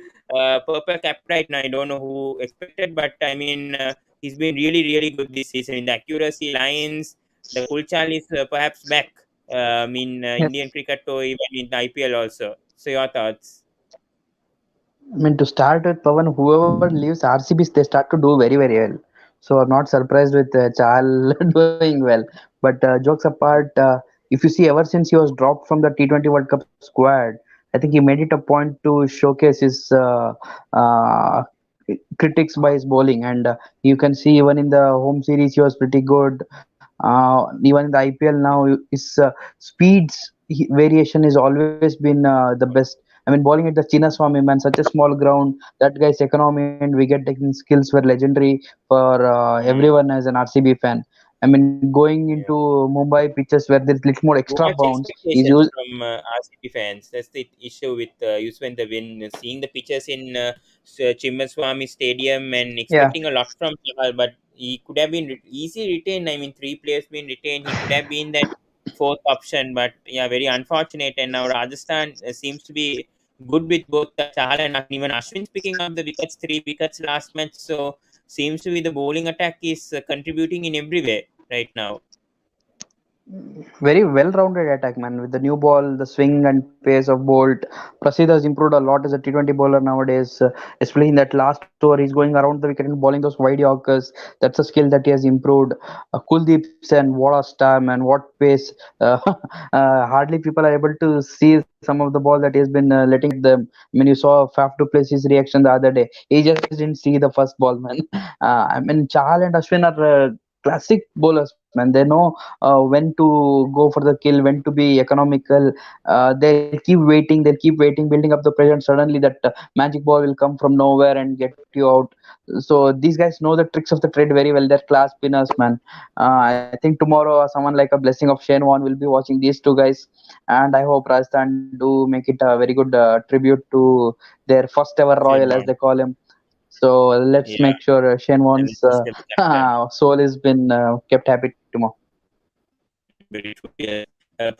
[SPEAKER 1] purple cap right now. I don't know who expected, but I mean, he's been really, really good this season in the accuracy lines. The Kulchal is perhaps back. In Indian
[SPEAKER 2] Yes.
[SPEAKER 1] cricket or even in the IPL also. So your thoughts?
[SPEAKER 2] I mean, to start with, Pawan, whoever leaves RCB, they start to do very, very well. So I'm not surprised with Chahal doing well. But jokes apart, if you see, ever since he was dropped from the T20 World Cup squad, I think he made it a point to showcase his uh, critics by his bowling. And you can see even in the home series, he was pretty good. Even in the IPL now, his speeds variation has always been the best. I mean, bowling at the Chinnaswamy, man, such a small ground. That guy's economy and wicket taking skills were legendary for
[SPEAKER 1] Mm.
[SPEAKER 2] everyone as an RCB fan. I mean, going into
[SPEAKER 1] Yeah.
[SPEAKER 2] Mumbai pitches where there's little more
[SPEAKER 1] Too
[SPEAKER 2] extra
[SPEAKER 1] much
[SPEAKER 2] bounce, is
[SPEAKER 1] expectations
[SPEAKER 2] used.
[SPEAKER 1] from RCB fans. That's the issue with Yusuf win. Seeing the pictures in Chinnaswamy Stadium and
[SPEAKER 2] Yeah,
[SPEAKER 1] expecting a lot from Chahal, but he could have been easy retained. I mean, three players been retained. He could have been that fourth option, but yeah, very unfortunate. And now Rajasthan seems to be good with both Chahal and Ashwin. Even Ashwin's picking up the wickets, 3 wickets last match. So seems to be the bowling attack is contributing in every way right now.
[SPEAKER 2] very well-rounded attack, man. With the new ball, the swing and pace of Bolt, Prasid has improved a lot as a T20 bowler nowadays. Especially in that last over, he's going around the wicket and bowling those wide Yorkers. That's a skill that he has improved. Kuldeep Sen, what a star, man! What pace! Hardly people are able to see some of the ball that he has been letting hit them. I mean, you saw Faf to place his reaction the other day. He just didn't see the first ball, man. I mean, Chahal and Ashwin are classic bowlers, man. They know when to go for the kill, when to be economical. They'll keep waiting, building up the pressure, and suddenly that magic ball will come from nowhere and get you out. So these guys know the tricks of the trade very well. They're class spinners, man. I think tomorrow someone like a blessing of Shane Warne will be watching these two guys, and I hope Rajasthan do make it a very good tribute to their first ever royal,
[SPEAKER 1] Shane
[SPEAKER 2] as they
[SPEAKER 1] Warne.
[SPEAKER 2] call him. So let's
[SPEAKER 1] Yeah,
[SPEAKER 2] make sure Shane
[SPEAKER 1] and
[SPEAKER 2] Warne's
[SPEAKER 1] he's the captain.
[SPEAKER 2] soul has been kept happy tomorrow.
[SPEAKER 1] Very true. Yeah.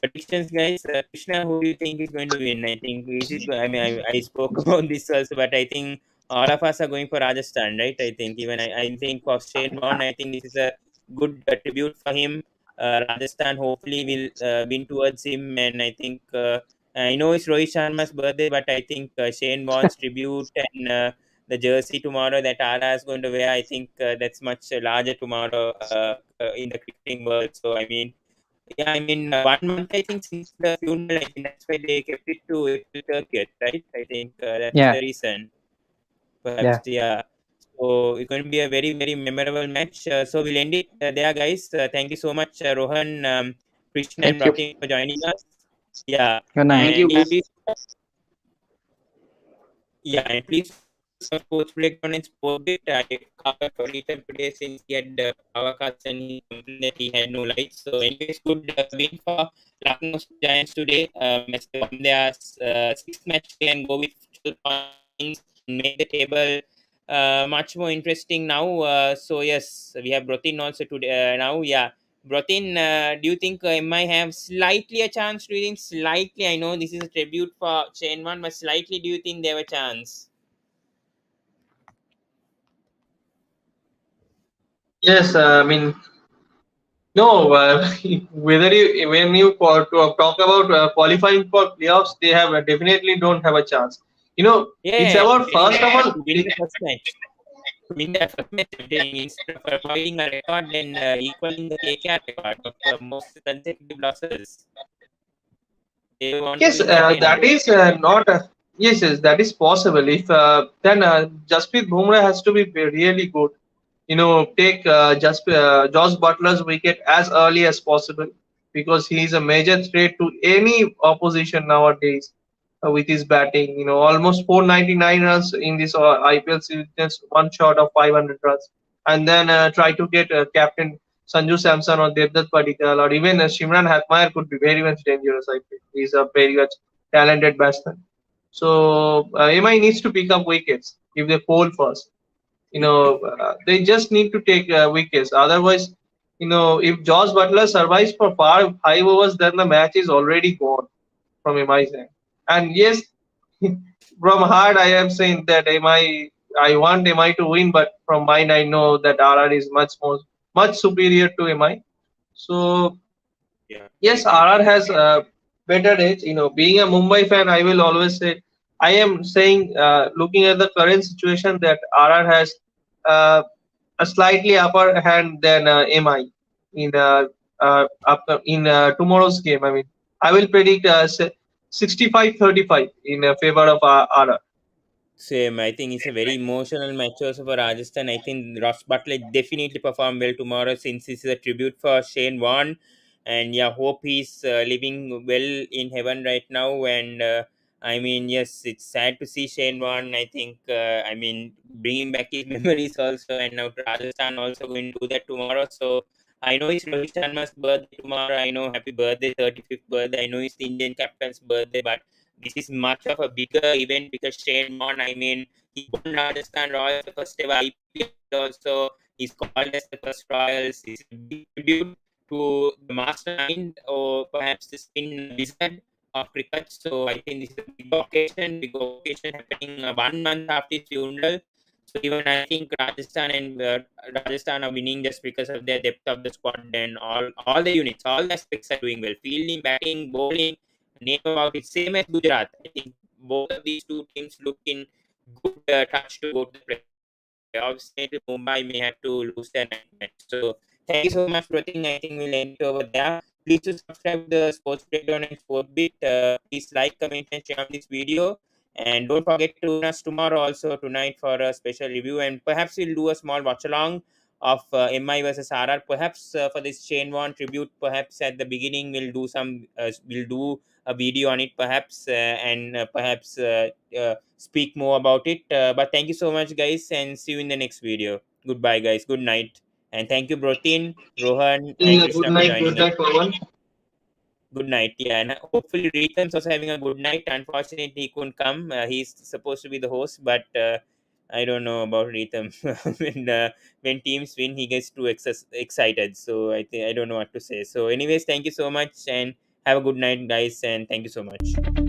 [SPEAKER 1] Predictions, guys. Krishna, who do you think is going to win? I think is it. I mean, I spoke about this also, but I think all of us are going for Rajasthan, right? I think even I think for Shane Warne, I think this is a good tribute for him. Rajasthan hopefully will win towards him, and I think I know it's Rohit Sharma's birthday, but I think Shane Warne's tribute and the jersey tomorrow that Ara is going to wear, I think that's much larger tomorrow in the cricketing world. So I mean, yeah, I mean, 1 month, I think, since the funeral, I think that's why they kept it to April 30th, right? I think that's
[SPEAKER 2] Yeah,
[SPEAKER 1] the reason, perhaps,
[SPEAKER 2] yeah.
[SPEAKER 1] yeah. So it's going to be a very, very memorable match. So we'll end it there, guys. Thank you so much, Rohan, Krishna, and
[SPEAKER 2] Thank you.
[SPEAKER 1] Pratim for joining us. Yeah,
[SPEAKER 2] Good night.
[SPEAKER 4] Thank you,
[SPEAKER 1] and yeah,
[SPEAKER 4] guys.
[SPEAKER 1] please, yeah, and please follow Sports Breakdown and Sport Bit. I covered for Ethan today since he had power cuts and he complained that he had no lights. So, anyways, good win for Lucknow Giants today. As they won their sixth match today and go with 12 points and make the table much more interesting now. So, yes, we have Brotin also today now. Yeah. Brotin, do you think MI have slightly a chance? Do you think slightly? I know this is a tribute for Chain One, but slightly, do you think they have a chance?
[SPEAKER 5] Yes, I mean, no. Whether you when you talk about qualifying for playoffs, they have definitely don't have a chance. You know,
[SPEAKER 1] Yeah,
[SPEAKER 5] it's
[SPEAKER 1] yeah, I'm
[SPEAKER 5] about
[SPEAKER 1] telling
[SPEAKER 5] first
[SPEAKER 1] that,
[SPEAKER 5] of
[SPEAKER 1] but
[SPEAKER 5] all.
[SPEAKER 1] to win the first match. win the first match instead of avoiding a record and equaling the KKR record of most consecutive losses. They want to
[SPEAKER 5] Yes,
[SPEAKER 1] win that
[SPEAKER 5] that
[SPEAKER 1] end.
[SPEAKER 5] is not. Yes, yes, that is possible. If then Jasprit Bumrah has to be really good. Take Josh Butler's wicket as early as possible because he is a major threat to any opposition nowadays with his batting. Almost 499 runs in this IPL series, just one shot of 500 runs, and then try to get captain Sanju Samson or Devdutt Padikkal or even Shimran Hatmayer could be very much dangerous. I think he's a very much talented batsman. So MI needs to pick up wickets if they fall first. They just need to take wickets. Otherwise, if Josh Butler survives for 5 overs, then the match is already gone from MI's end. And yes, from heart, I am saying that I want MI to win, but from mind, I know that RR is much superior to MI. So
[SPEAKER 1] Yeah,
[SPEAKER 5] yes,
[SPEAKER 1] very
[SPEAKER 5] RR
[SPEAKER 1] true.
[SPEAKER 5] has better edge. Being a Mumbai fan, I will always say I am saying, looking at the current situation, that RR has uh, a slightly upper hand than MI in tomorrow's game. I mean, I will predict 65-35 in favor of RR.
[SPEAKER 1] Same. I think it's a very emotional match also for Rajasthan. I think Ross Butler definitely perform well tomorrow since this is a tribute for Shane Warne. And yeah, hope he's living well in heaven right now. And I mean, yes, it's sad to see Shane Warne. I think, I mean, bringing back his memories also. And now Rajasthan also going to do that tomorrow. So I know it's Rohit Sharma's birthday tomorrow. I know happy birthday, 35th birthday. I know it's the Indian captain's birthday, but this is much of a bigger event because Shane Warne, I mean, he won Rajasthan Royals the first ever IPL also. He's called as the first Royals. It's a big tribute to the mastermind or perhaps the spin wizard of cricket. So I think this is a big occasion happening 1 month after his funeral. So even I think Rajasthan are winning just because of their depth of the squad and all the units, all the aspects are doing well. Fielding, batting, bowling, name about it. Same as Gujarat. I think both of these two teams look in good touch to go to the playoffs. Mumbai may have to lose their night match. So thank you so much, Pratik. I think we'll end it over there. Please to subscribe to the Sports Breakdown and Sport Bit. Please like, comment, and share on this video. And don't forget to tune us tomorrow also tonight for a special review. And perhaps we'll do a small watch along of MI versus RR. Perhaps for this Shane Warne tribute, perhaps at the beginning we'll do a video on it perhaps and perhaps speak more about it. But thank you so much, guys, and see you in the next video. Goodbye, guys. Good night. And thank you, Brotin, Rohan, and
[SPEAKER 5] Yeah,
[SPEAKER 1] Krishna for
[SPEAKER 5] good
[SPEAKER 1] joining us.
[SPEAKER 5] night, Pawan.
[SPEAKER 1] Good night. Yeah, and hopefully Rethan's also having a good night. Unfortunately, he couldn't come. He's supposed to be the host, but I don't know about Retham. When teams win, he gets too excited. So I think I don't know what to say. So, anyways, thank you so much, and have a good night, guys, and thank you so much.